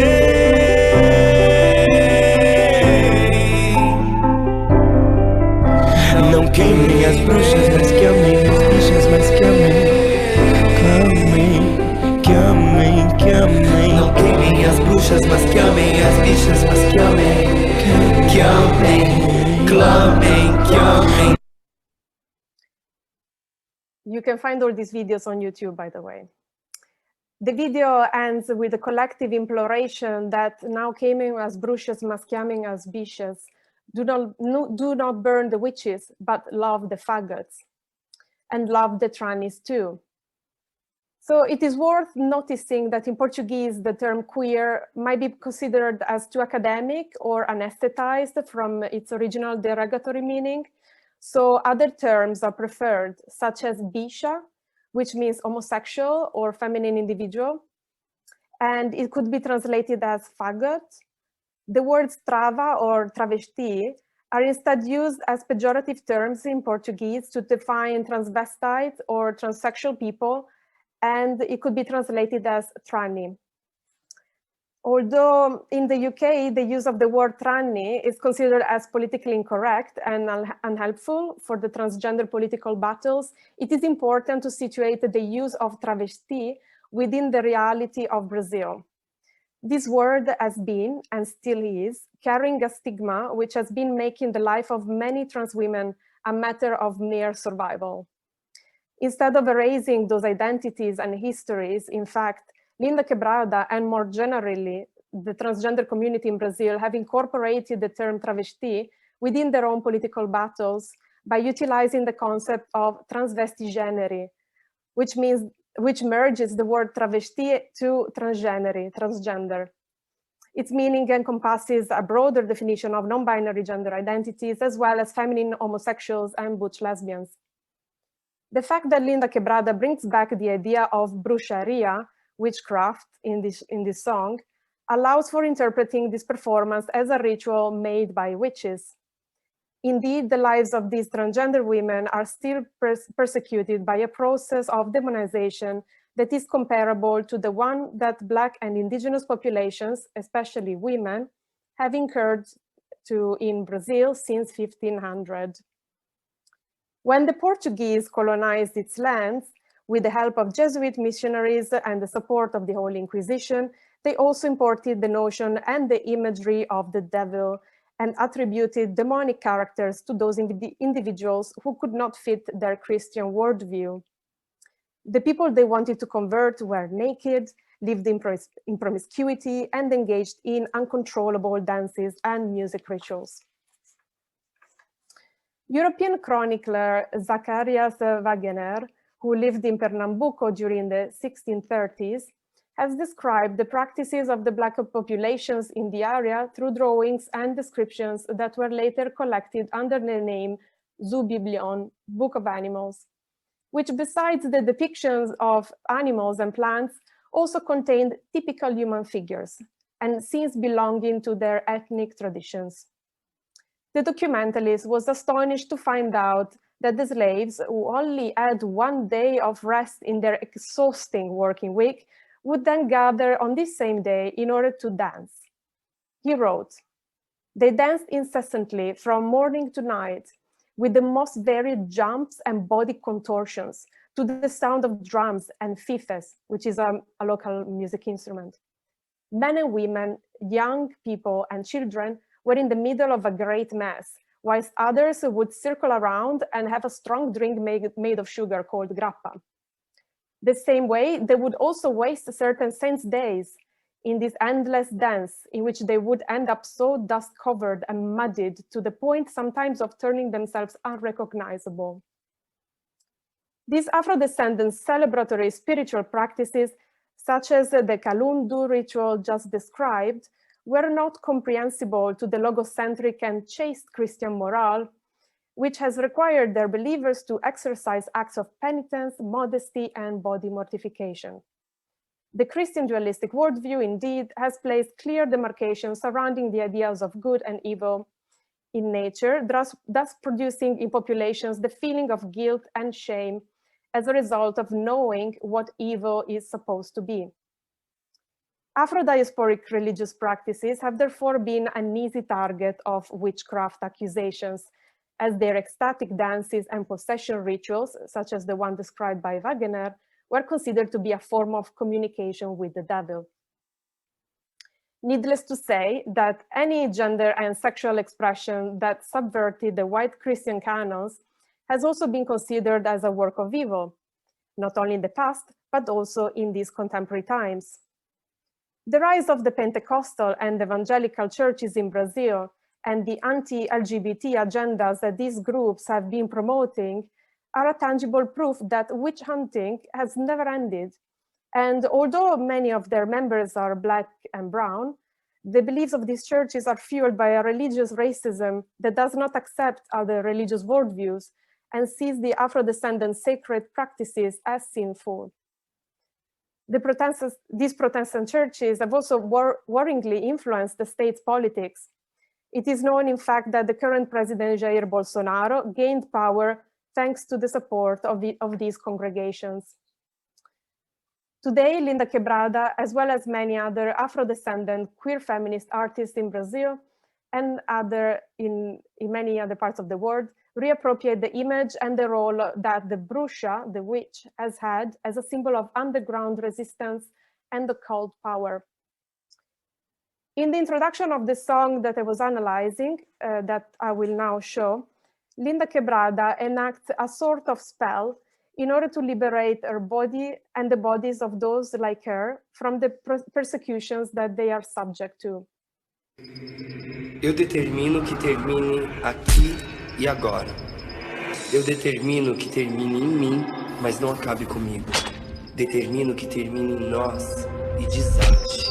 não queimem as bruxas, mas que amem as bichas, mas que amem. Que amem, que amem. Não queimem as bruxas, mas que amem as bichas, mas que amem. Que amem, clamem, que amem. You can find all these videos on YouTube, by the way. The video ends with a collective imploration that now queimem as bruxas, mas que amem as bichas. Do not burn the witches, but love the faggots. And love the trannies too. So it is worth noticing that in Portuguese, the term queer might be considered as too academic or anesthetized from its original derogatory meaning. So other terms are preferred, such as bicha, which means homosexual or feminine individual. And it could be translated as faggot. The words trava or travesti are instead used as pejorative terms in Portuguese to define transvestite or transsexual people, and it could be translated as tranny. Although in the UK, the use of the word tranny is considered as politically incorrect and unhelpful for the transgender political battles, it is important to situate the use of travesti within the reality of Brazil. This word has been, and still is, carrying a stigma which has been making the life of many trans women a matter of mere survival. Instead of erasing those identities and histories, in fact, Linda Quebrada and more generally, the transgender community in Brazil have incorporated the term travesti within their own political battles by utilizing the concept of transvestigênero, which merges the word travesti to transgender. Its meaning encompasses a broader definition of non-binary gender identities, as well as feminine homosexuals and butch lesbians. The fact that Linda Quebrada brings back the idea of bruxaria, witchcraft, in this song, allows for interpreting this performance as a ritual made by witches. Indeed, the lives of these transgender women are still persecuted by a process of demonization that is comparable to the one that Black and indigenous populations, especially women, have incurred in Brazil since 1500. When the Portuguese colonized its lands, with the help of Jesuit missionaries and the support of the Holy Inquisition, they also imported the notion and the imagery of the devil and attributed demonic characters to those individuals who could not fit their Christian worldview. The people they wanted to convert were naked, lived in promiscuity, and engaged in uncontrollable dances and music rituals. European chronicler Zacharias Wagener, who lived in Pernambuco during the 1630s, has described the practices of the Black populations in the area through drawings and descriptions that were later collected under the name Zoobiblion, Book of Animals, which besides the depictions of animals and plants, also contained typical human figures and scenes belonging to their ethnic traditions. The documentalist was astonished to find out that the slaves, who only had 1 day of rest in their exhausting working week, would then gather on this same day in order to dance. He wrote, "They danced incessantly from morning to night, with the most varied jumps and body contortions, to the sound of drums and fifes, which is a local music instrument. Men and women, young people and children were in the middle of a great mass, whilst others would circle around and have a strong drink made of sugar called grappa. The same way, they would also waste certain saints' days in this endless dance in which they would end up so dust-covered and muddied to the point sometimes of turning themselves unrecognizable." These Afro-descendant celebratory spiritual practices, such as the Kalundu ritual just described, were not comprehensible to the logocentric and chaste Christian morale, which has required their believers to exercise acts of penitence, modesty, and body mortification. The Christian dualistic worldview, indeed, has placed clear demarcations surrounding the ideas of good and evil in nature, thus producing in populations the feeling of guilt and shame as a result of knowing what evil is supposed to be. Afro-diasporic religious practices have therefore been an easy target of witchcraft accusations, as their ecstatic dances and possession rituals, such as the one described by Wagener, were considered to be a form of communication with the devil. Needless to say that any gender and sexual expression that subverted the white Christian canons has also been considered as a work of evil, not only in the past, but also in these contemporary times. The rise of the Pentecostal and evangelical churches in Brazil and the anti-LGBT agendas that these groups have been promoting are a tangible proof that witch hunting has never ended. And although many of their members are Black and brown, the beliefs of these churches are fueled by a religious racism that does not accept other religious worldviews and sees the Afro-descendant sacred practices as sinful. These Protestant churches have also worryingly influenced the state's politics. It is known, in fact, that the current president, Jair Bolsonaro, gained power thanks to the support of these congregations. Today, Linda Quebrada, as well as many other Afro-descendant queer feminist artists in Brazil and in many other parts of the world, reappropriate the image and the role that the bruxa, the witch, has had as a symbol of underground resistance and occult power. In the introduction of the song that I was analyzing, that I will now show, Linda Quebrada enacts a sort of spell in order to liberate her body and the bodies of those like her from the persecutions that they are subject to. Eu determino que termine aqui e agora. Eu determino que termine em mim, mas não acabe comigo. Determino que termine em nós e desate.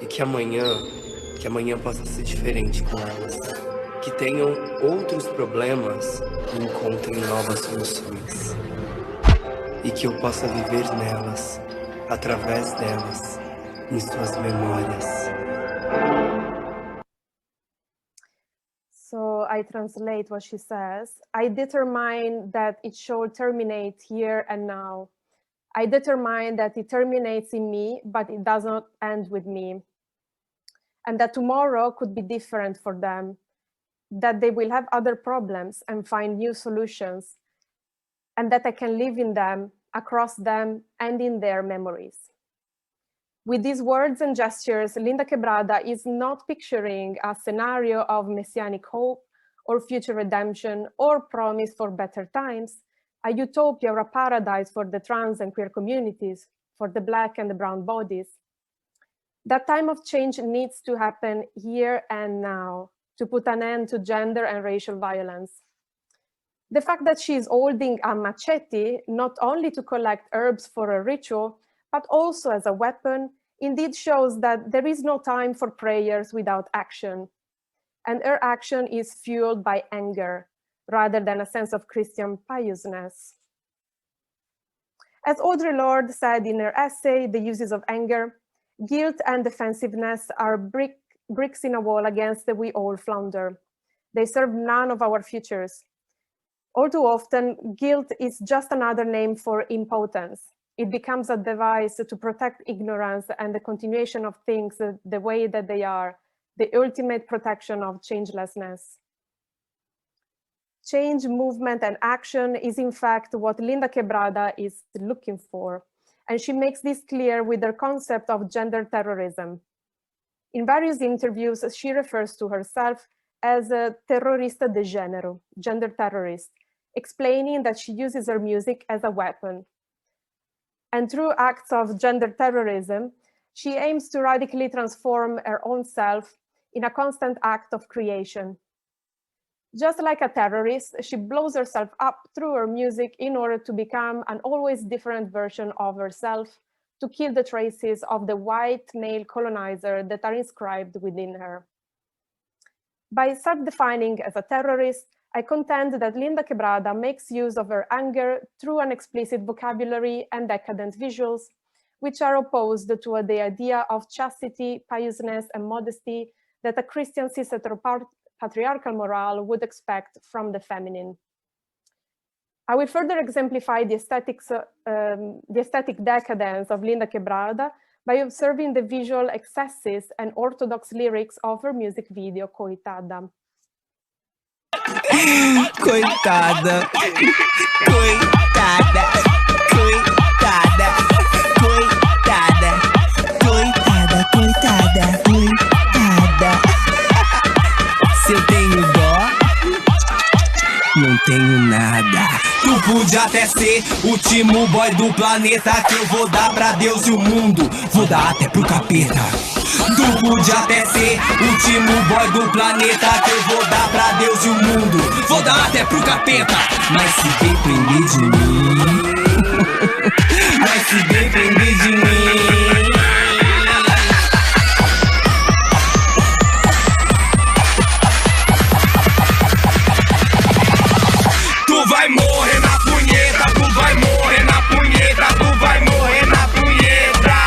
E que amanhã possa ser diferente com elas. Que tenham outros problemas e encontrem novas soluções. E que eu possa viver nelas, através delas, em suas memórias. So I translate what she says. I determine that it shall terminate here and now. I determine that it terminates in me, but it does not end with me. And that tomorrow could be different for them. That they will have other problems and find new solutions. And that I can live in them, across them, and in their memories. With these words and gestures, Linda Quebrada is not picturing a scenario of messianic hope or future redemption or promise for better times, a utopia or a paradise for the trans and queer communities, for the Black and the brown bodies. That time of change needs to happen here and now to put an end to gender and racial violence. The fact that she is holding a machete, not only to collect herbs for a ritual, but also as a weapon, indeed shows that there is no time for prayers without action. And her action is fueled by anger, rather than a sense of Christian piousness. As Audre Lorde said in her essay, The Uses of Anger, guilt and defensiveness are bricks in a wall against that we all flounder. They serve none of our futures. All too often, guilt is just another name for impotence. It becomes a device to protect ignorance and the continuation of things the way that they are, the ultimate protection of changelessness. Change, movement, and action is in fact what Linda Quebrada is looking for. And she makes this clear with her concept of gender terrorism. In various interviews, she refers to herself as a terrorista de género, gender terrorist, explaining that she uses her music as a weapon. And through acts of gender terrorism, she aims to radically transform her own self in a constant act of creation. Just like a terrorist, she blows herself up through her music in order to become an always different version of herself, to kill the traces of the white male colonizer that are inscribed within her. By self-defining as a terrorist, I contend that Linda Quebrada makes use of her anger through an explicit vocabulary and decadent visuals, which are opposed to the idea of chastity, piousness, and modesty that a Christian cis-heteropatriarchal morale would expect from the feminine. I will further exemplify the aesthetic decadence of Linda Quebrada by observing the visual excesses and orthodox lyrics of her music video, Coitada. Coitada, coitada, coitada, coitada, coitada, coitada, coitada. Se eu tenho dó, não tenho nada. Tu pode até ser o último boy do planeta, que eu vou dar pra Deus e o mundo, vou dar até pro capeta. Tu pode até ser o último boy do planeta, que eu vou dar pra Deus e o mundo, vou dar até pro capeta. Mas se depender de mim, mas se depender de mim, tu vai morrer na punheta, tu vai morrer na punheta, tu vai morrer na punheta.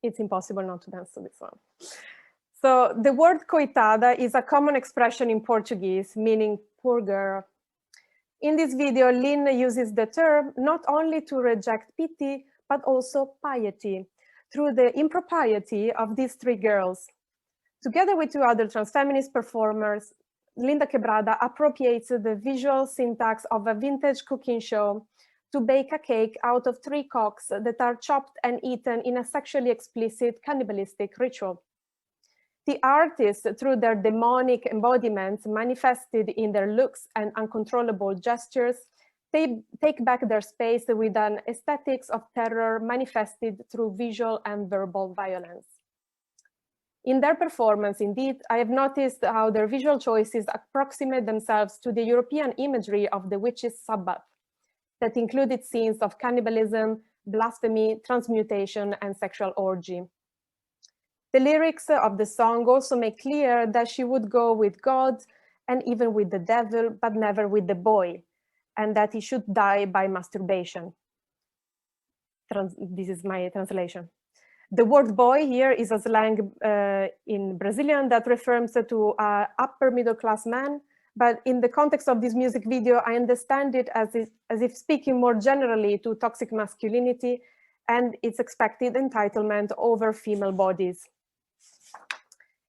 It's impossible not to dance to this one. So the word coitada is a common expression in Portuguese, meaning poor girl. In this video, Lynn uses the term not only to reject pity, but also piety, through the impropriety of these three girls. Together with two other transfeminist performers, Linda Quebrada appropriates the visual syntax of a vintage cooking show to bake a cake out of three cocks that are chopped and eaten in a sexually explicit cannibalistic ritual. The artists, through their demonic embodiments manifested in their looks and uncontrollable gestures, they take back their space with an aesthetics of terror manifested through visual and verbal violence. In their performance, indeed, I have noticed how their visual choices approximate themselves to the European imagery of the witches' Sabbath, that included scenes of cannibalism, blasphemy, transmutation, and sexual orgy. The lyrics of the song also make clear that she would go with God and even with the devil, but never with the boy, and that he should die by masturbation. This is my translation. The word boy here is a slang in Brazilian that refers to an upper middle class man, but in the context of this music video, I understand it as if speaking more generally to toxic masculinity and its expected entitlement over female bodies.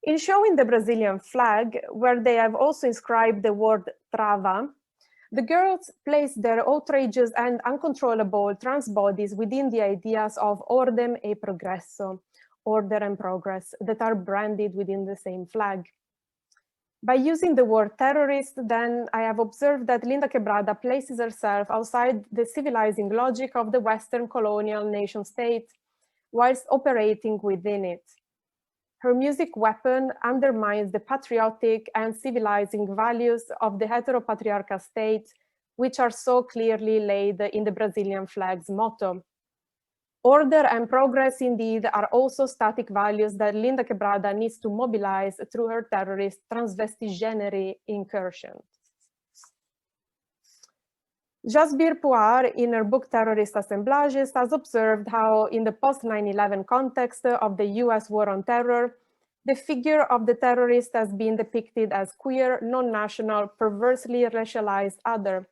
In showing the Brazilian flag, where they have also inscribed the word trava, The girls place their outrageous and uncontrollable trans bodies within the ideas of ordem e progresso, order and progress, that are branded within the same flag. By using the word terrorist, then I have observed that Linda Quebrada places herself outside the civilizing logic of the Western colonial nation state, whilst operating within it. Her music weapon undermines the patriotic and civilizing values of the heteropatriarchal state, which are so clearly laid in the Brazilian flag's motto. Order and progress, indeed, are also static values that Linda Quebrada needs to mobilize through her terrorist transvestigenary incursion. Jasbir Puar, in her book Terrorist Assemblages, has observed how, in the post-9/11 context of the US war on terror, the figure of the terrorist has been depicted as queer, non-national, perversely racialized other.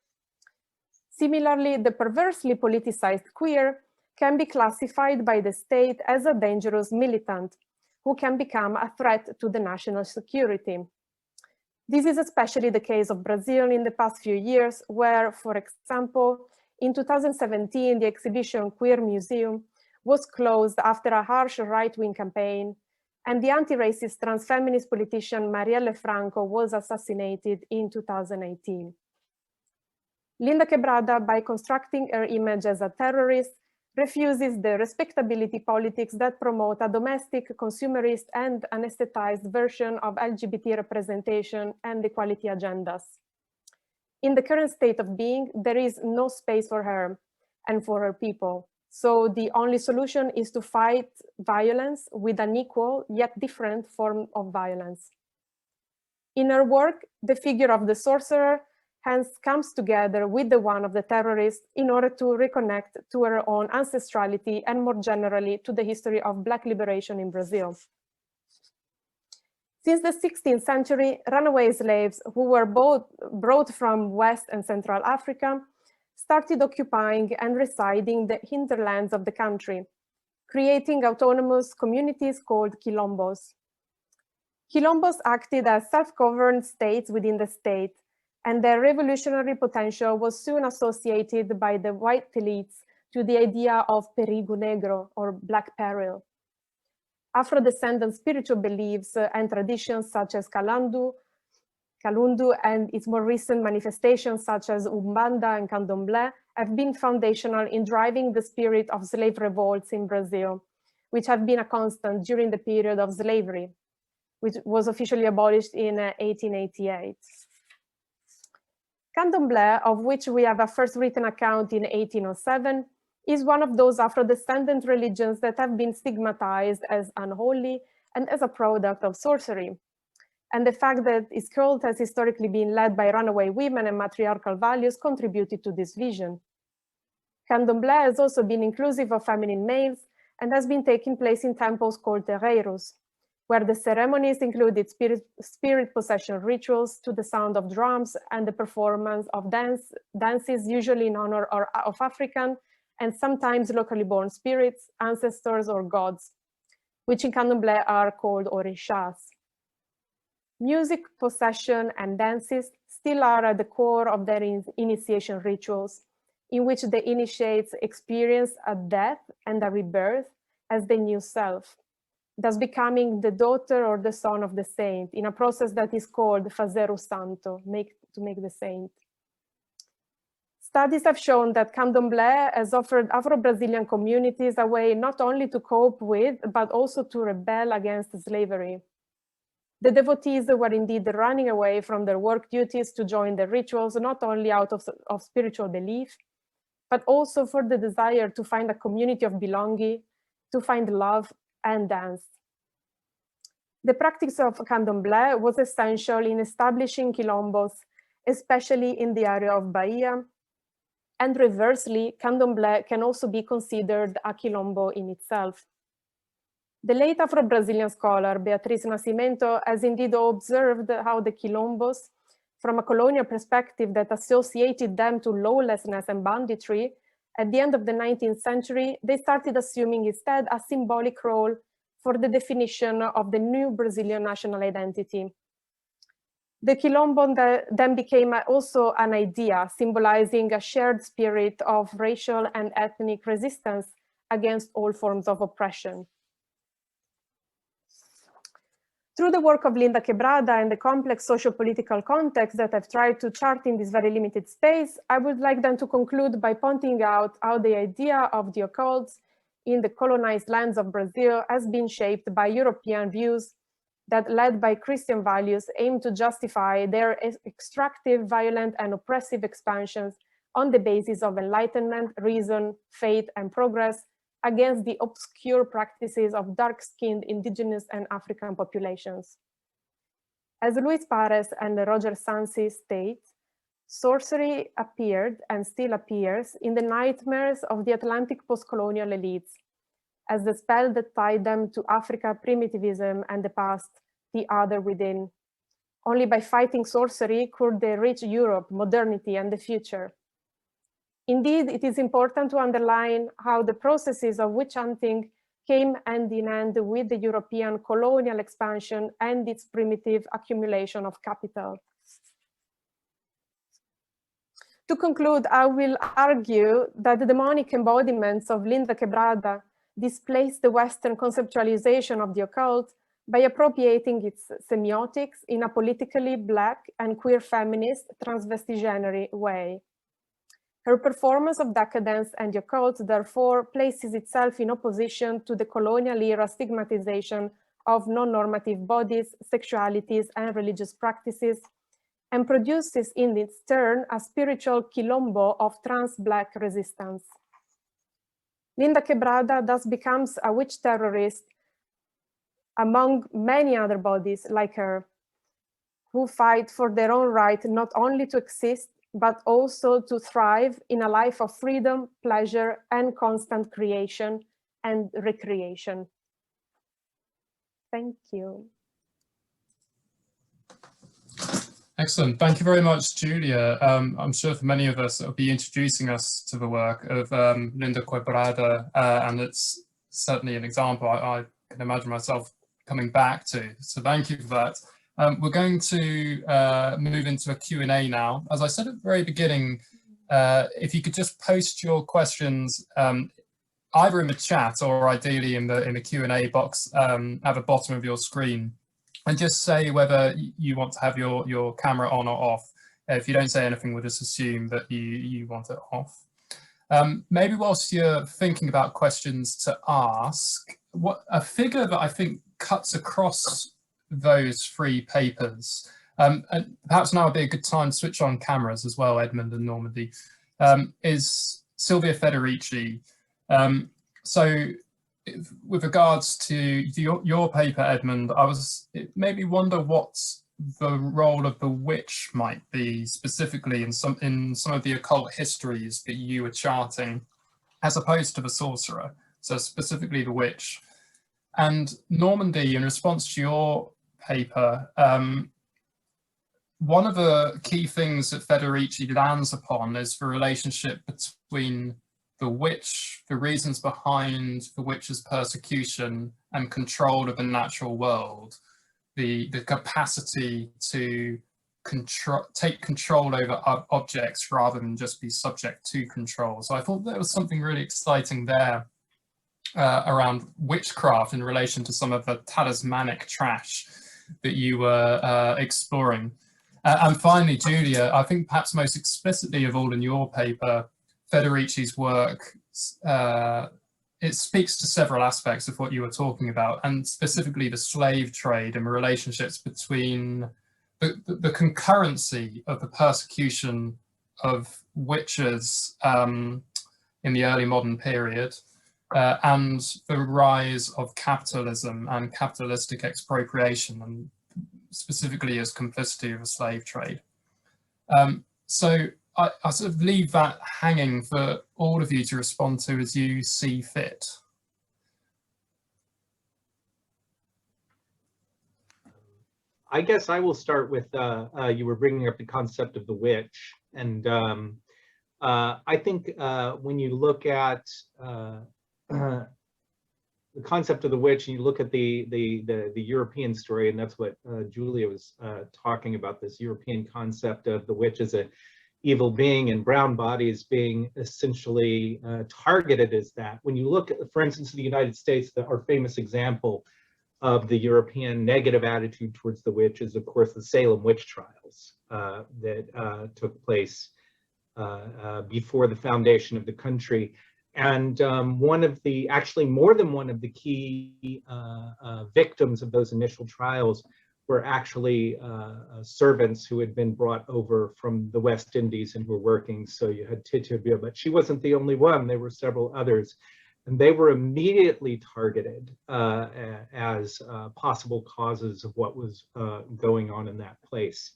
Similarly, the perversely politicized queer can be classified by the state as a dangerous militant who can become a threat to the national security. This is especially the case of Brazil in the past few years, where, for example, in 2017, the exhibition Queer Museum was closed after a harsh right-wing campaign, and the anti-racist trans-feminist politician Marielle Franco was assassinated in 2018. Linda Quebrada, by constructing her image as a terrorist, refuses the respectability politics that promote a domestic, consumerist, and anesthetized version of LGBT representation and equality agendas. In the current state of being, there is no space for her and for her people. So the only solution is to fight violence with an equal yet different form of violence. In her work, the figure of the sorcerer hence comes together with the one of the terrorist in order to reconnect to her own ancestrality and more generally to the history of Black liberation in Brazil. Since the 16th century, runaway slaves who were both brought from West and Central Africa started occupying and residing the hinterlands of the country, creating autonomous communities called quilombos. Quilombos acted as self-governed states within the state, and their revolutionary potential was soon associated by the white elites to the idea of perigo negro, or black peril. Afro-descendant spiritual beliefs and traditions such as Kalundu, and its more recent manifestations such as Umbanda and Candomblé have been foundational in driving the spirit of slave revolts in Brazil, which have been a constant during the period of slavery, which was officially abolished in 1888. Candomblé, of which we have a first written account in 1807, is one of those Afro-descendant religions that have been stigmatized as unholy and as a product of sorcery. And the fact that its cult has historically been led by runaway women and matriarchal values contributed to this vision. Candomblé has also been inclusive of feminine males and has been taking place in temples called terreiros, where the ceremonies included spirit possession rituals to the sound of drums and the performance of dances usually in honor of African and sometimes locally born spirits, ancestors, or gods, which in Candomblé are called orishas. Music, possession, and dances still are at the core of their initiation rituals, in which the initiates experience a death and a rebirth as the new self, thus becoming the daughter or the son of the saint in a process that is called fazer o santo, to make the saint. Studies have shown that Candomblé has offered Afro-Brazilian communities a way not only to cope with, but also to rebel against slavery. The devotees were indeed running away from their work duties to join the rituals, not only out of spiritual belief, but also for the desire to find a community of belonging, to find love and dance. The practice of Candomblé was essential in establishing quilombos, especially in the area of Bahia, and reversely, Candomblé can also be considered a quilombo in itself. The late Afro-Brazilian scholar Beatriz Nascimento has indeed observed how the quilombos, from a colonial perspective that associated them to lawlessness and banditry, at the end of the 19th century, they started assuming instead a symbolic role for the definition of the new Brazilian national identity. The quilombo then became also an idea, symbolizing a shared spirit of racial and ethnic resistance against all forms of oppression. Through the work of Linda Quebrada and the complex socio-political context that I've tried to chart in this very limited space, I would like then to conclude by pointing out how the idea of the occult in the colonized lands of Brazil has been shaped by European views that, led by Christian values, aim to justify their extractive, violent, and oppressive expansions on the basis of enlightenment, reason, faith, and progress against the obscure practices of dark-skinned indigenous and African populations. As Luis Pares and Roger Sansi state, sorcery appeared and still appears in the nightmares of the Atlantic post-colonial elites, as the spell that tied them to Africa, primitivism, and the past, the other within. Only by fighting sorcery could they reach Europe, modernity, and the future. Indeed, it is important to underline how the processes of witch hunting came hand in hand with the European colonial expansion and its primitive accumulation of capital. To conclude, I will argue that the demonic embodiments of Linda Quebrada displace the Western conceptualization of the occult by appropriating its semiotics in a politically Black and queer feminist transvestigenary way. Her performance of decadence and the occult therefore places itself in opposition to the colonial era stigmatization of non-normative bodies, sexualities, and religious practices, and produces in its turn a spiritual quilombo of trans-Black resistance. Linda Quebrada thus becomes a witch terrorist among many other bodies like her, who fight for their own right not only to exist, but also to thrive in a life of freedom, pleasure, and constant creation and recreation. Thank you. Excellent. Thank you very much, Giulia. I'm sure for many of us, it'll be introducing us to the work of Linda Quebrada, and it's certainly an example I can imagine myself coming back to. So thank you for that. We're going to move into a Q&A now. As I said at the very beginning, if you could just post your questions either in the chat or ideally in the Q&A box at the bottom of your screen, and just say whether you want to have your camera on or off. If you don't say anything, we'll just assume that you want it off. Maybe whilst you're thinking about questions to ask, a figure that I think cuts across those three papers, and perhaps now would be a good time to switch on cameras as well, Edmund and Normandy, is Silvia Federici. So with regards to your paper, Edmund, it made me wonder what the role of the witch might be specifically in some of the occult histories that you were charting, as opposed to the sorcerer, so specifically the witch. And Normandy, in response to your paper, one of the key things that Federici lands upon is the relationship between the witch, the reasons behind the witch's persecution and control of the natural world, the capacity to take control over objects rather than just be subject to control. So I thought there was something really exciting there around witchcraft in relation to some of the talismanic trash that you were exploring. And finally, Giulia, I think perhaps most explicitly of all in your paper, Federici's work, it speaks to several aspects of what you were talking about, and specifically the slave trade and the relationships between the concurrency of the persecution of witches in the early modern period, and the rise of capitalism and capitalistic expropriation, and specifically as complicity of the slave trade. So I sort of leave that hanging for all of you to respond to as you see fit. I guess I will start with, you were bringing up the concept of the witch. And I think when you look at concept of the witch, and you look at the European story, and that's what Giulia was talking about, this European concept of the witch as a evil being and brown bodies being essentially targeted as that. When you look at, for instance, in the United States, our famous example of the European negative attitude towards the witch is, of course, the Salem witch trials that took place before the foundation of the country. And one of the, actually more than one of the key victims of those initial trials were actually servants who had been brought over from the West Indies and who were working. So you had Titubia, but she wasn't the only one. There were several others. And they were immediately targeted as possible causes of what was going on in that place.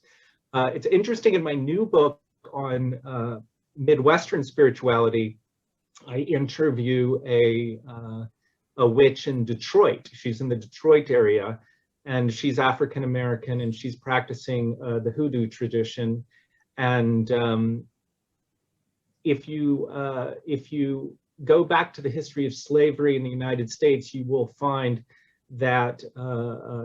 It's interesting, in my new book on Midwestern spirituality, I interview a witch in Detroit. She's in the Detroit area, and she's African American, and she's practicing the hoodoo tradition. And if you go back to the history of slavery in the United States, you will find that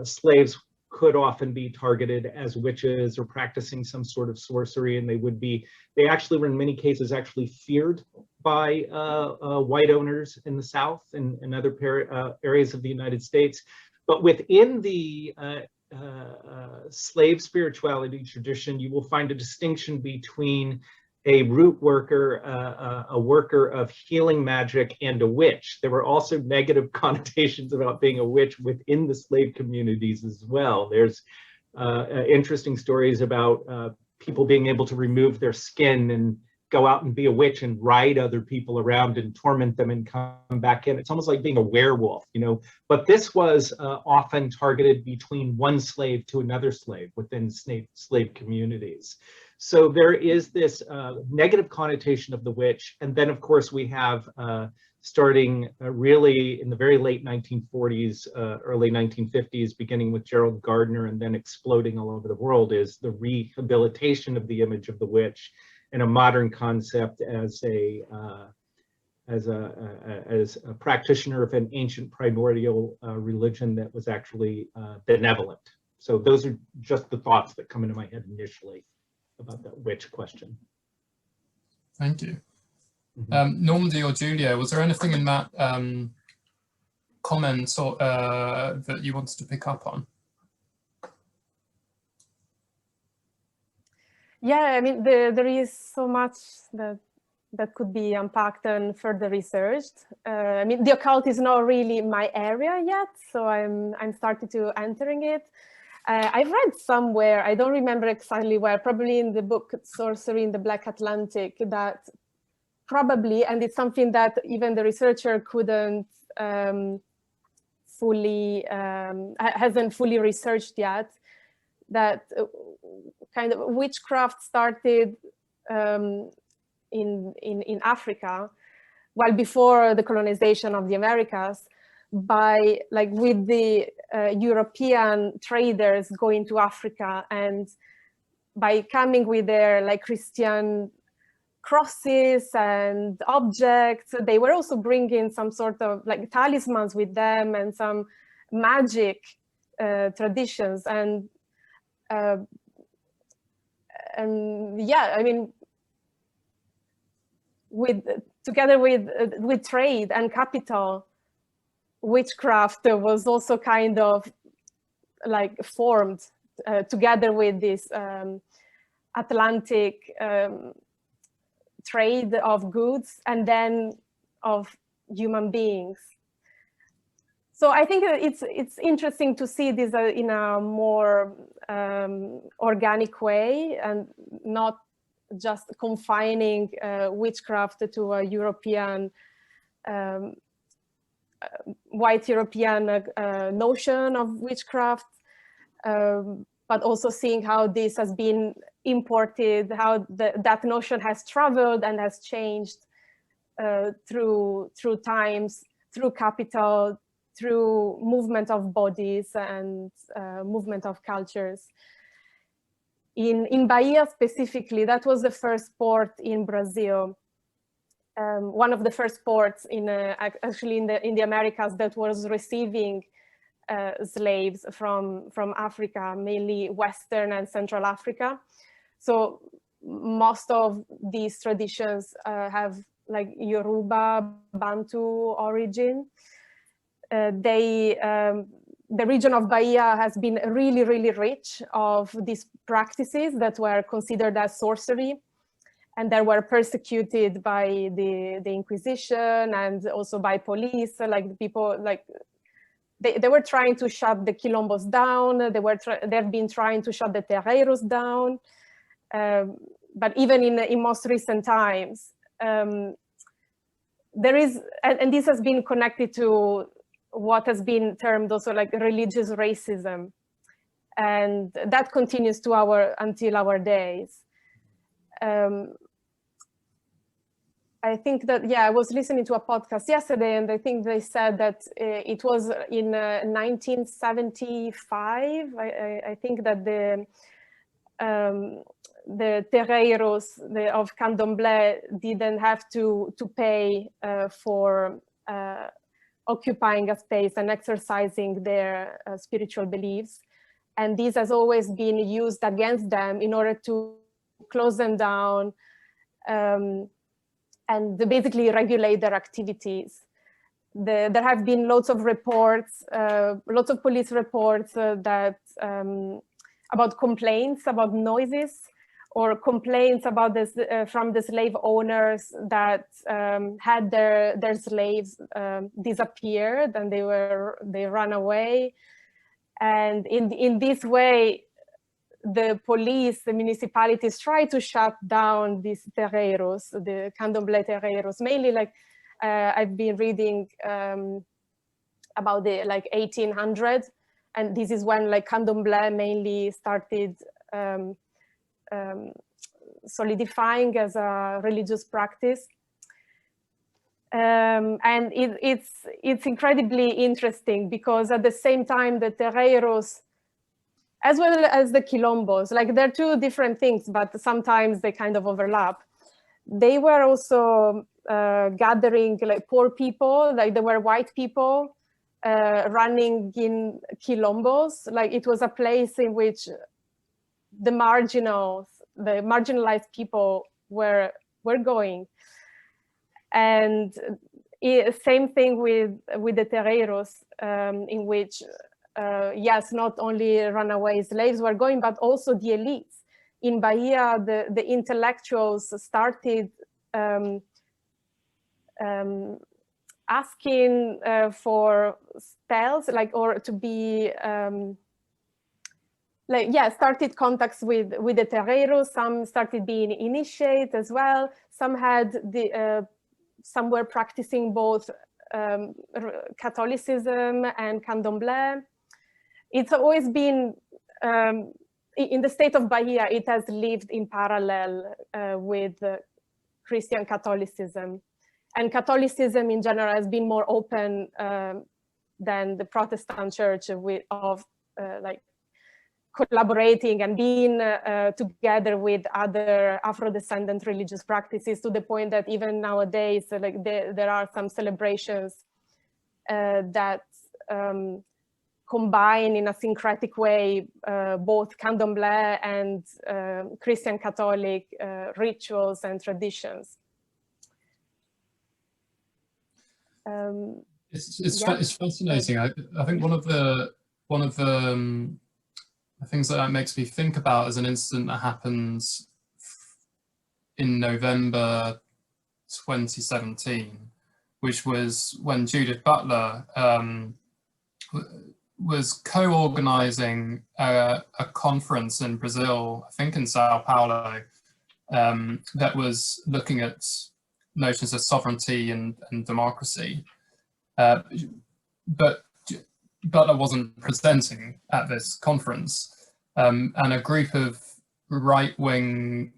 slaves could often be targeted as witches or practicing some sort of sorcery, and they actually were in many cases actually feared by white owners in the South and other areas of the United States. But within the slave spirituality tradition, you will find a distinction between a root worker, a worker of healing magic, and a witch. There were also negative connotations about being a witch within the slave communities as well. There's interesting stories about people being able to remove their skin and go out and be a witch and ride other people around and torment them and come back in. It's almost like being a werewolf, you know. But this was often targeted between one slave to another slave within slave communities. So there is this negative connotation of the witch. And then, of course, we have starting really in the very late 1940s, early 1950s, beginning with Gerald Gardner and then exploding all over the world, is the rehabilitation of the image of the witch and a modern concept as a practitioner of an ancient primordial religion that was actually benevolent. So those are just the thoughts that come into my head initially about that witch question. Thank you. Normandy or Giulia, was there anything in that comment or, that you wanted to pick up on? Yeah, I mean, there is so much that could be unpacked and further researched. I mean, the occult is not really my area yet, so I'm starting to entering it. I've read somewhere, I don't remember exactly where, probably in the book Sorcery in the Black Atlantic, that probably, and it's something that even the researcher couldn't hasn't fully researched yet, that kind of witchcraft started in Africa, well before the colonization of the Americas, by with the European traders going to Africa, and by coming with their Christian crosses and objects, they were also bringing some sort of talismans with them and some magic traditions. And yeah, I mean, together with trade and capital, witchcraft was also kind of formed together with this Atlantic trade of goods and then of human beings. So I think it's interesting to see this in a more organic way, and not just confining witchcraft to a European, white European notion of witchcraft, but also seeing how this has been imported, how that notion has traveled and has changed through times, through capital, through movement of bodies and movement of cultures. In Bahia specifically, that was the first port in Brazil. one of the first ports in actually in the Americas that was receiving slaves from Africa, mainly Western and Central Africa. So most of these traditions have like Yoruba, Bantu origin. The region of Bahia has been really, really rich of these practices that were considered as sorcery, and that were persecuted by the Inquisition and also by police. Like people, like they were trying to shut the quilombos down. They've been trying to shut the terreiros down. But even in most recent times, there is, and this has been connected to what has been termed also like religious racism, and that continues to until our days. I think that, yeah, I was listening to a podcast yesterday, and I think they said that it was in 1975. I think that the terreiros of Candomblé didn't have to pay for occupying a space and exercising their spiritual beliefs. And this has always been used against them in order to close them down and basically regulate their activities. There have been lots of reports, lots of police reports that about complaints about noises, or complaints about this from the slave owners that had their slaves disappeared and they ran away. And in this way, the police, the municipalities try to shut down these terreiros, the Candomblé terreiros. Mainly, like I've been reading about the 1800s, and this is when like Candomblé mainly started solidifying as a religious practice. And it's incredibly interesting because at the same time the terreiros, as well as the quilombos, like they're two different things, but sometimes they kind of overlap. They were also gathering like poor people, like there were white people running in quilombos. Like it was a place in which the marginalized people were going. And same thing with the terreiros, in which yes, not only runaway slaves were going, but also the elites. In Bahia, the intellectuals started asking for spells, like, or to be started contacts with the terreiros. Some started being initiated as well. Some had some were practicing both Catholicism and Candomblé. It's always been in the state of Bahia. It has lived in parallel with Christian Catholicism, and Catholicism in general has been more open than the Protestant Church of collaborating and being together with other Afro-descendant religious practices, to the point that even nowadays, like there are some celebrations that combine in a syncretic way both Candomblé and Christian Catholic rituals and traditions. It's fascinating. I think one of the things that makes me think about is an incident that happens in November 2017, which was when Judith Butler was co-organizing a conference in Brazil, I think in Sao Paulo, that was looking at notions of sovereignty and democracy. But Butler wasn't presenting at this conference, and a group of right-wing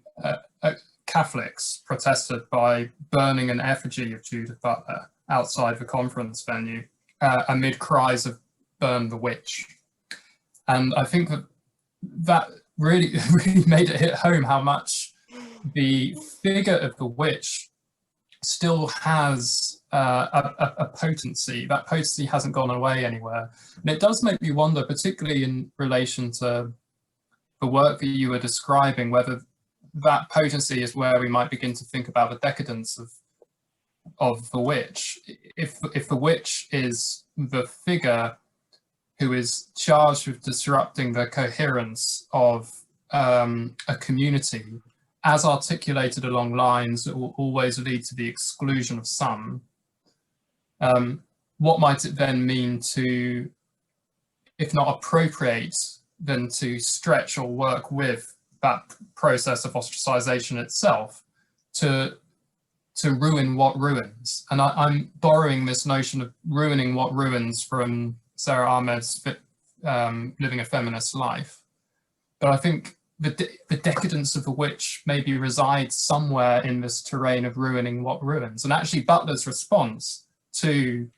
Catholics protested by burning an effigy of Judith Butler outside the conference venue amid cries of "burn the witch." And I think that really made it hit home how much the figure of the witch still has a potency. That potency hasn't gone away anywhere. And it does make me wonder, particularly in relation to the work that you were describing, whether that potency is where we might begin to think about the decadence of the witch. If the witch is the figure who is charged with disrupting the coherence of a community, as articulated along lines that will always lead to the exclusion of some, what might it then mean to, if not appropriate, then to stretch or work with that process of ostracization itself to ruin what ruins? And I'm borrowing this notion of ruining what ruins from Sarah Ahmed's Living a Feminist Life. But I think the decadence of the witch maybe resides somewhere in this terrain of ruining what ruins. And actually Butler's response to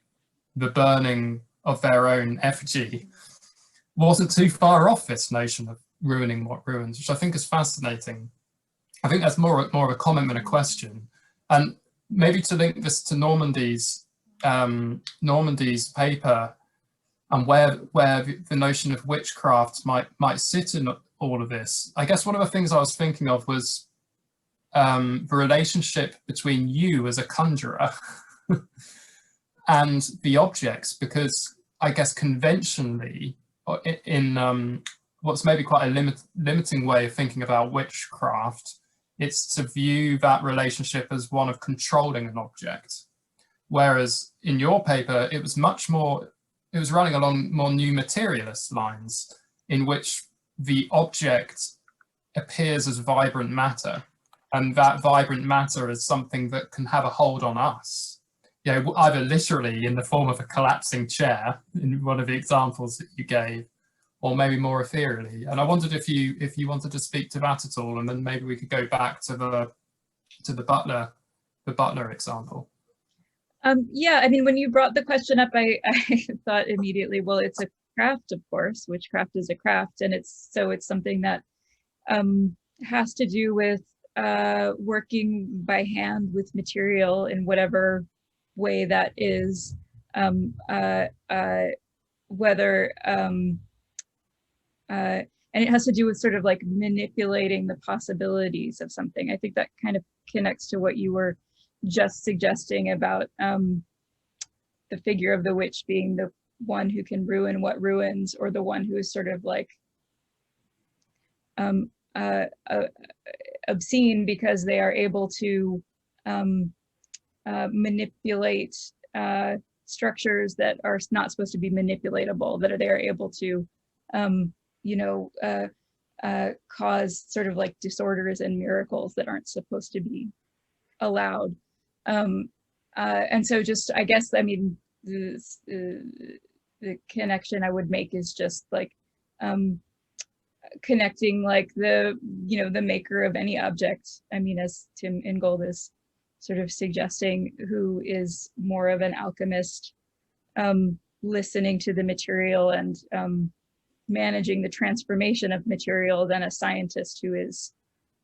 the burning of their own effigy wasn't too far off this notion of ruining what ruins, which I think is fascinating. I think that's more of a comment than a question. And maybe to link this to Normandy's paper, and where the notion of witchcraft might sit in all of this. I guess one of the things I was thinking of was the relationship between you as a conjurer and the objects, because I guess conventionally, in what's maybe quite a limiting way of thinking about witchcraft, it's to view that relationship as one of controlling an object. Whereas in your paper, it was much more, it was running along more new materialist lines, in which the object appears as vibrant matter, and that vibrant matter is something that can have a hold on us. You know, either literally in the form of a collapsing chair, in one of the examples that you gave, or maybe more ethereally. And I wondered if you wanted to speak to that at all, and then maybe we could go back to the Butler example. Yeah, I mean, when you brought the question up, I thought immediately, well, it's a craft, of course. Witchcraft is a craft, and it's something that has to do with working by hand with material in whatever way that is, whether and it has to do with sort of like manipulating the possibilities of something. I think that kind of connects to what you were just suggesting about the figure of the witch being the one who can ruin what ruins, or the one who is sort of like obscene because they are able to manipulate structures that are not supposed to be manipulatable, that they are able to cause sort of like disorders and miracles that aren't supposed to be allowed. And so just, I guess, I mean, the connection I would make is just like connecting like the maker of any object. I mean, as Tim Ingold is sort of suggesting, who is more of an alchemist, listening to the material and managing the transformation of material, than a scientist who is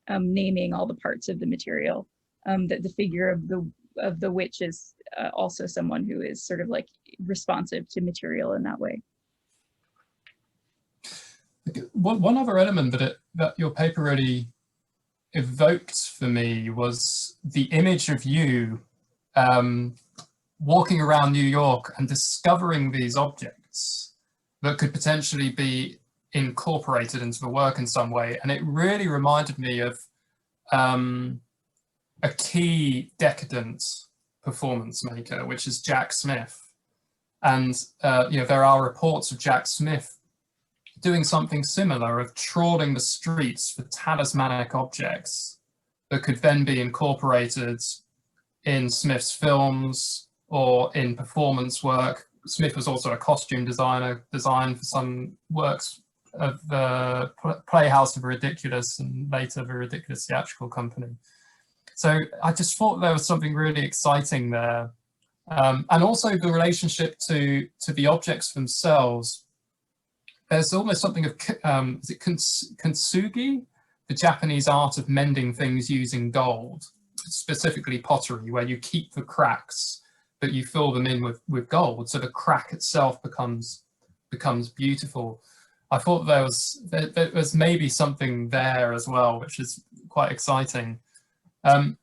naming all the parts of the material. That the figure of the witch is also someone who is sort of like responsive to material in that way. One other element that your paper really evoked for me was the image of you walking around New York and discovering these objects that could potentially be incorporated into the work in some way. And it really reminded me of a key decadent performance maker, which is Jack Smith. And there are reports of Jack Smith doing something similar, of trawling the streets for talismanic objects that could then be incorporated in Smith's films or in performance work. Smith was also a costume designer, designed for some works of the Playhouse of the Ridiculous and later the Ridiculous Theatrical Company. So I just thought there was something really exciting there. And also the relationship to the objects themselves. There's almost something of, is it kintsugi? The Japanese art of mending things using gold. specifically pottery, where you keep the cracks, but you fill them in with gold, so the crack itself becomes beautiful. I thought there was maybe something there as well, which is quite exciting. Going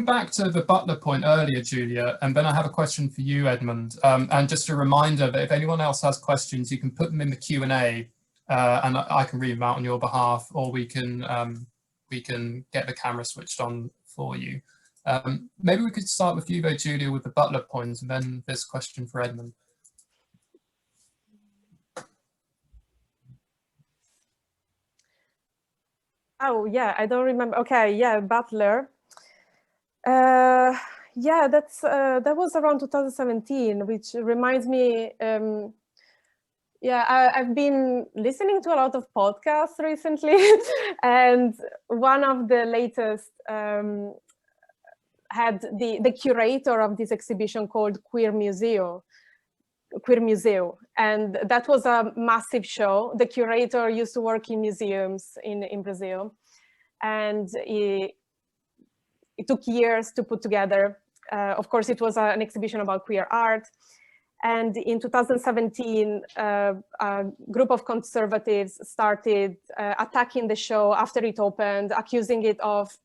back to the butler point earlier, Giulia, and then I have a question for you, Edmund. And just a reminder that if anyone else has questions, you can put them in the Q&A, and I can read them out on your behalf, or we can get the camera switched on for you. Maybe we could start with you, though, Giulia, with the butler point, and then this question for Edmund. Oh yeah, I don't remember. Okay, yeah, butler. Yeah, that was around 2017, which reminds me. Yeah, I've been listening to a lot of podcasts recently, and one of the latest had the curator of this exhibition called Queer Museo, and that was a massive show. The curator used to work in museums in Brazil, and it took years to put together. Of course, it was an exhibition about queer art. And in 2017, a group of conservatives started attacking the show after it opened, accusing it of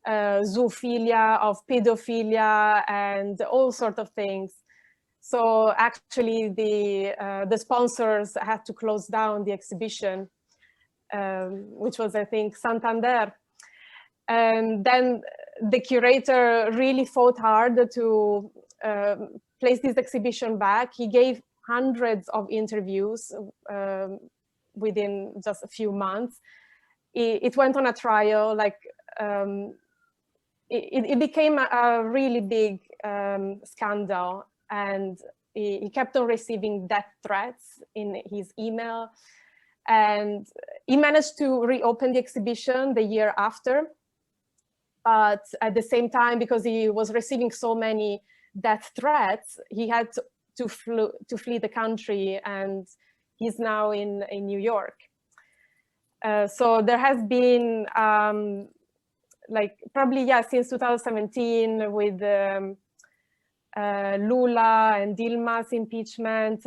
zoophilia, of pedophilia, and all sorts of things. So actually, the sponsors had to close down the exhibition, which was, I think, Santander. And then the curator really fought hard to place this exhibition back. He gave hundreds of interviews within just a few months. It went on a trial. Like it became a really big scandal, and he kept on receiving death threats in his email. And he managed to reopen the exhibition the year after. But at the same time, because he was receiving so many death threats, he had to flee the country, and he's now in New York. So there has been like probably, yeah, since 2017 with Lula and Dilma's impeachment,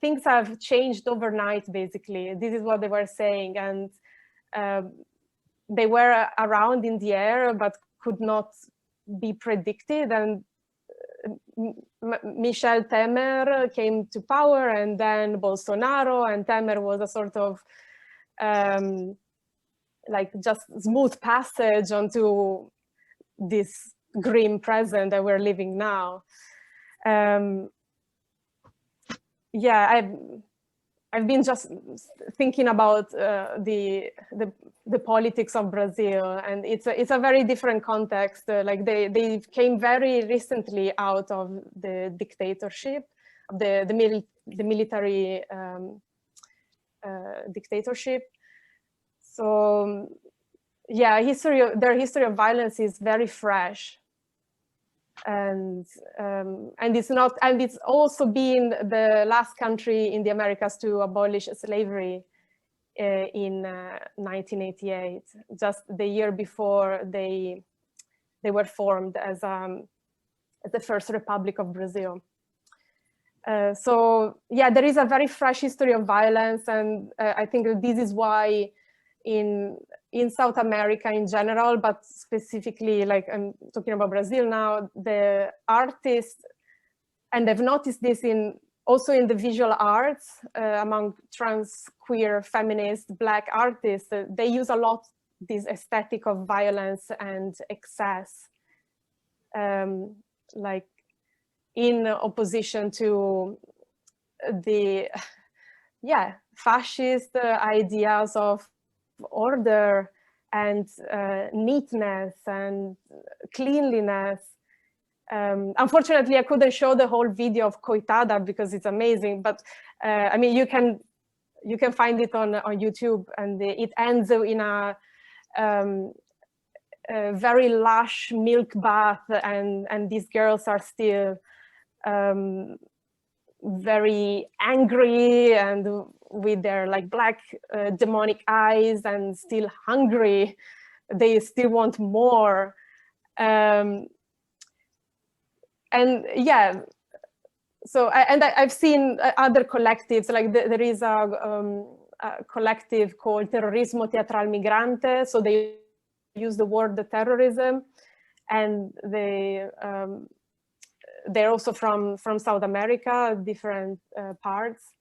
things have changed overnight, basically. This is what they were saying. And they were around in the air, but could not be predicted. And Michel Temer came to power, and then Bolsonaro, and Temer was a sort of like just smooth passage onto this grim present that we're living now. Yeah, I've been just thinking about the politics of Brazil, and it's a very different context. Like they came very recently out of the dictatorship, the military dictatorship. So yeah, their history of violence is very fresh. And it's also been the last country in the Americas to abolish slavery in 1988, just the year before they were formed as the first Republic of Brazil. So yeah, there is a very fresh history of violence, and I think that this is why in South America in general, but specifically, like I'm talking about Brazil now, the artists, and I've noticed this also in the visual arts among trans, queer, feminist, Black artists, they use a lot this aesthetic of violence and excess, like in opposition to the fascist ideas of order and neatness and cleanliness. Unfortunately, I couldn't show the whole video of Coitada because it's amazing, but I mean, you can find it on YouTube, and it ends in a very lush milk bath, and these girls are still very angry and with their like black demonic eyes, and still hungry. they still want more. And yeah, so I've seen other collectives, like there is a collective called Terrorismo Teatral Migrante, so they use the word terrorism, and they're also from South America, different parts,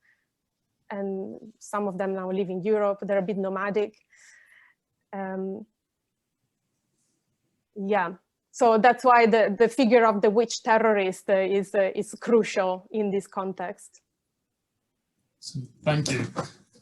and some of them now live in Europe. They're a bit nomadic. Yeah, so that's why the figure of the witch terrorist is crucial in this context. So, thank you.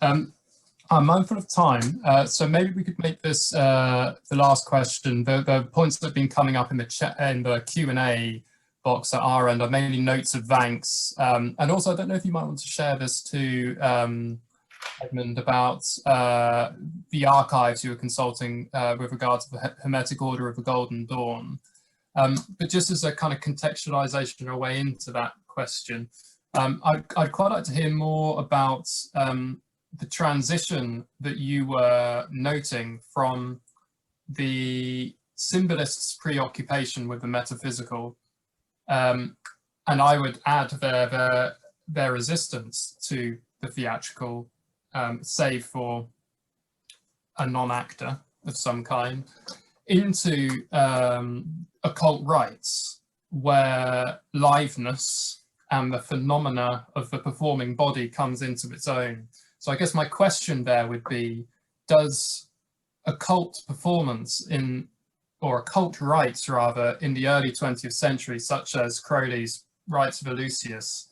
I'm mindful of time, so maybe we could make this the last question. The points that have been coming up in the chat in the Q&A box at our end are mainly notes of thanks, and also I don't know if you might want to share this to Edmund about the archives you were consulting with regard to the Hermetic Order of the Golden Dawn. But just as a kind of contextualization or a way into that question, I'd quite like to hear more about the transition that you were noting from the symbolists' preoccupation with the metaphysical, and I would add their resistance to the theatrical, save for a non-actor of some kind, into occult rites, where liveness and the phenomena of the performing body comes into its own. So I guess my question there would be, does occult performance or occult rites rather, in the early 20th century, such as Crowley's Rites of Eleusis,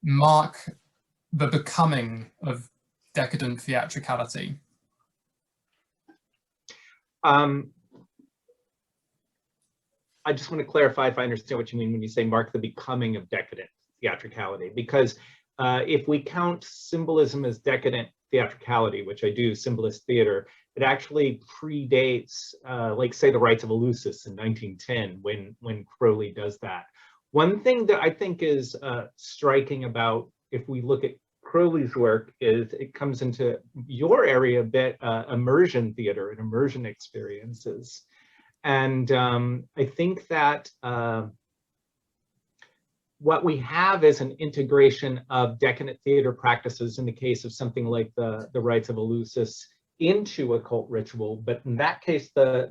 mark the becoming of decadent theatricality? I just want to clarify if I understand what you mean when you say mark the becoming of decadent theatricality, because if we count symbolism as decadent theatricality, which I do, symbolist theater, it actually predates, like say, the Rites of Eleusis in 1910, when Crowley does that. One thing that I think is striking about, if we look at Crowley's work, is it comes into your area a bit, immersion theater and immersion experiences. And I think that what we have is an integration of decadent theater practices in the case of something like the Rites of Eleusis into occult ritual. But in that case, the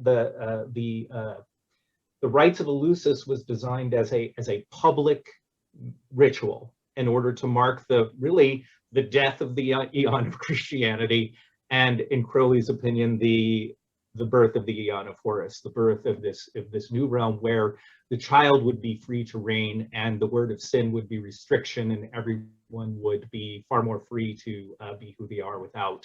Rites of Eleusis was designed as a public ritual in order to mark the death of the eon of Christianity, and in Crowley's opinion, the birth of the eon of Horus, the birth of this new realm where the child would be free to reign, and the word of sin would be restriction, and everyone would be far more free to be who they are without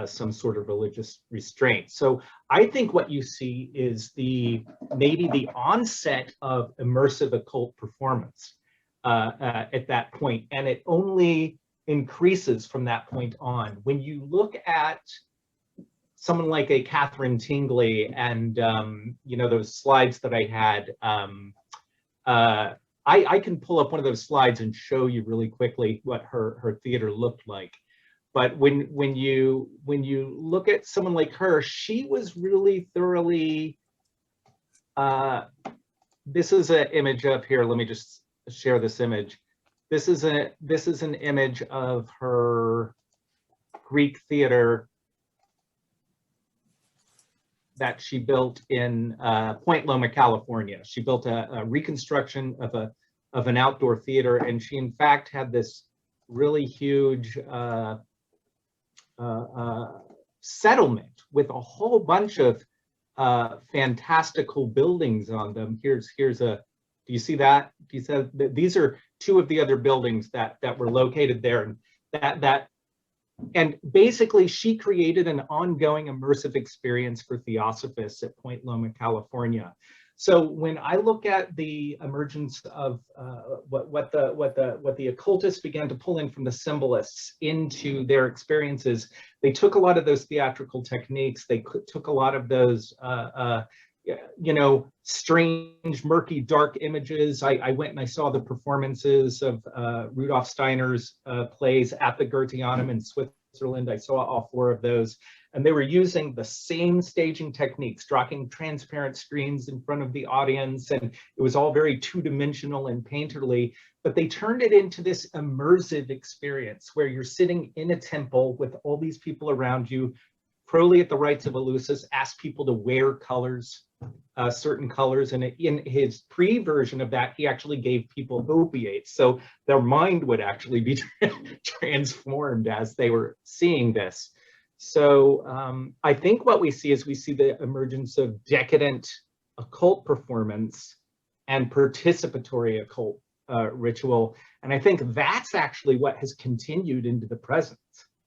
some sort of religious restraint. So I think what you see is maybe the onset of immersive occult performance at that point, and it only increases from that point on. When you look at someone like a Catherine Tingley and those slides that I had, I can pull up one of those slides and show you really quickly what her theater looked like. But when you look at someone like her, she was really thoroughly. This is an image up here. Let me just share this image. This is an image of her Greek theater that she built in Point Loma, California. She built a reconstruction of an outdoor theater, and she in fact had this really huge settlement with a whole bunch of fantastical buildings on them. Here's a. Do you see that? Do you see that? These are two of the other buildings that were located there, and and basically she created an ongoing immersive experience for theosophists at Point Loma, California. So when I look at the emergence of what the occultists began to pull in from the symbolists into their experiences, they took a lot of those theatrical techniques. They took a lot of those strange, murky, dark images. I went and I saw the performances of Rudolf Steiner's plays at the Goetheanum in Switzerland. I saw all four of those. And they were using the same staging techniques, drawing transparent screens in front of the audience, and it was all very two-dimensional and painterly, but they turned it into this immersive experience where you're sitting in a temple with all these people around you. Crowley at the Rites of Eleusis asked people to wear colors, certain colors, and in his pre-version of that, he actually gave people opiates, so their mind would actually be transformed as they were seeing this. So I think what we see is we see the emergence of decadent occult performance and participatory occult ritual, and I think that's actually what has continued into the present.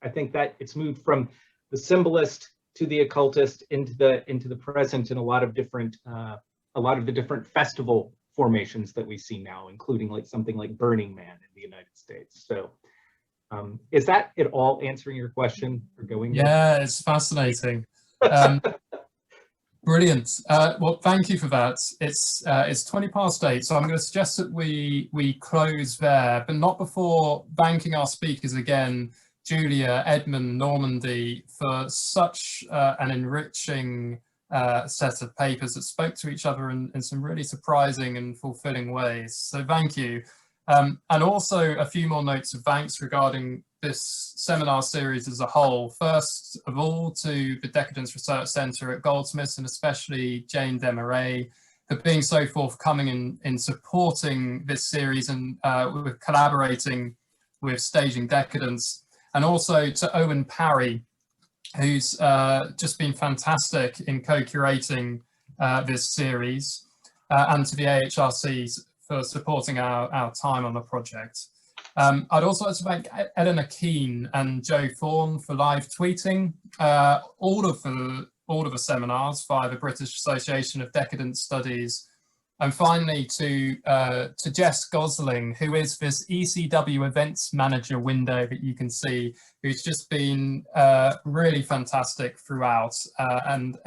I think that it's moved from the symbolist to the occultist into the present in a lot of the different festival formations that we see now, including like something like Burning Man in the United States. So is that it all answering your question or going? Yeah, it's fascinating. Brilliant. Well, thank you for that. It's 8:20, so I'm going to suggest that we close there, but not before thanking our speakers again, Giulia, Edmund, Normandy, for such an enriching set of papers that spoke to each other in some really surprising and fulfilling ways. So thank you. And also a few more notes of thanks regarding this seminar series as a whole. First of all, to the Decadence Research Centre at Goldsmiths, and especially Jane Desmarais, for being so forthcoming in supporting this series and with collaborating with Staging Decadence. And also to Owen Parry, who's just been fantastic in co-curating this series, and to the AHRC for supporting our time on the project. I'd also like to thank Eleanor Keane and Joe Thorne for live tweeting all of the seminars via the British Association of Decadent Studies. And finally to Jess Gosling, who is this ECW events manager window that you can see, who's just been really fantastic throughout and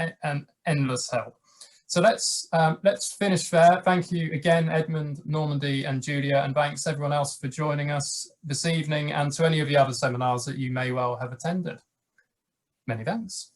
endless help. So let's finish there. Thank you again, Edmund, Normandy and Giulia, and thanks everyone else for joining us this evening and to any of the other seminars that you may well have attended. Many thanks.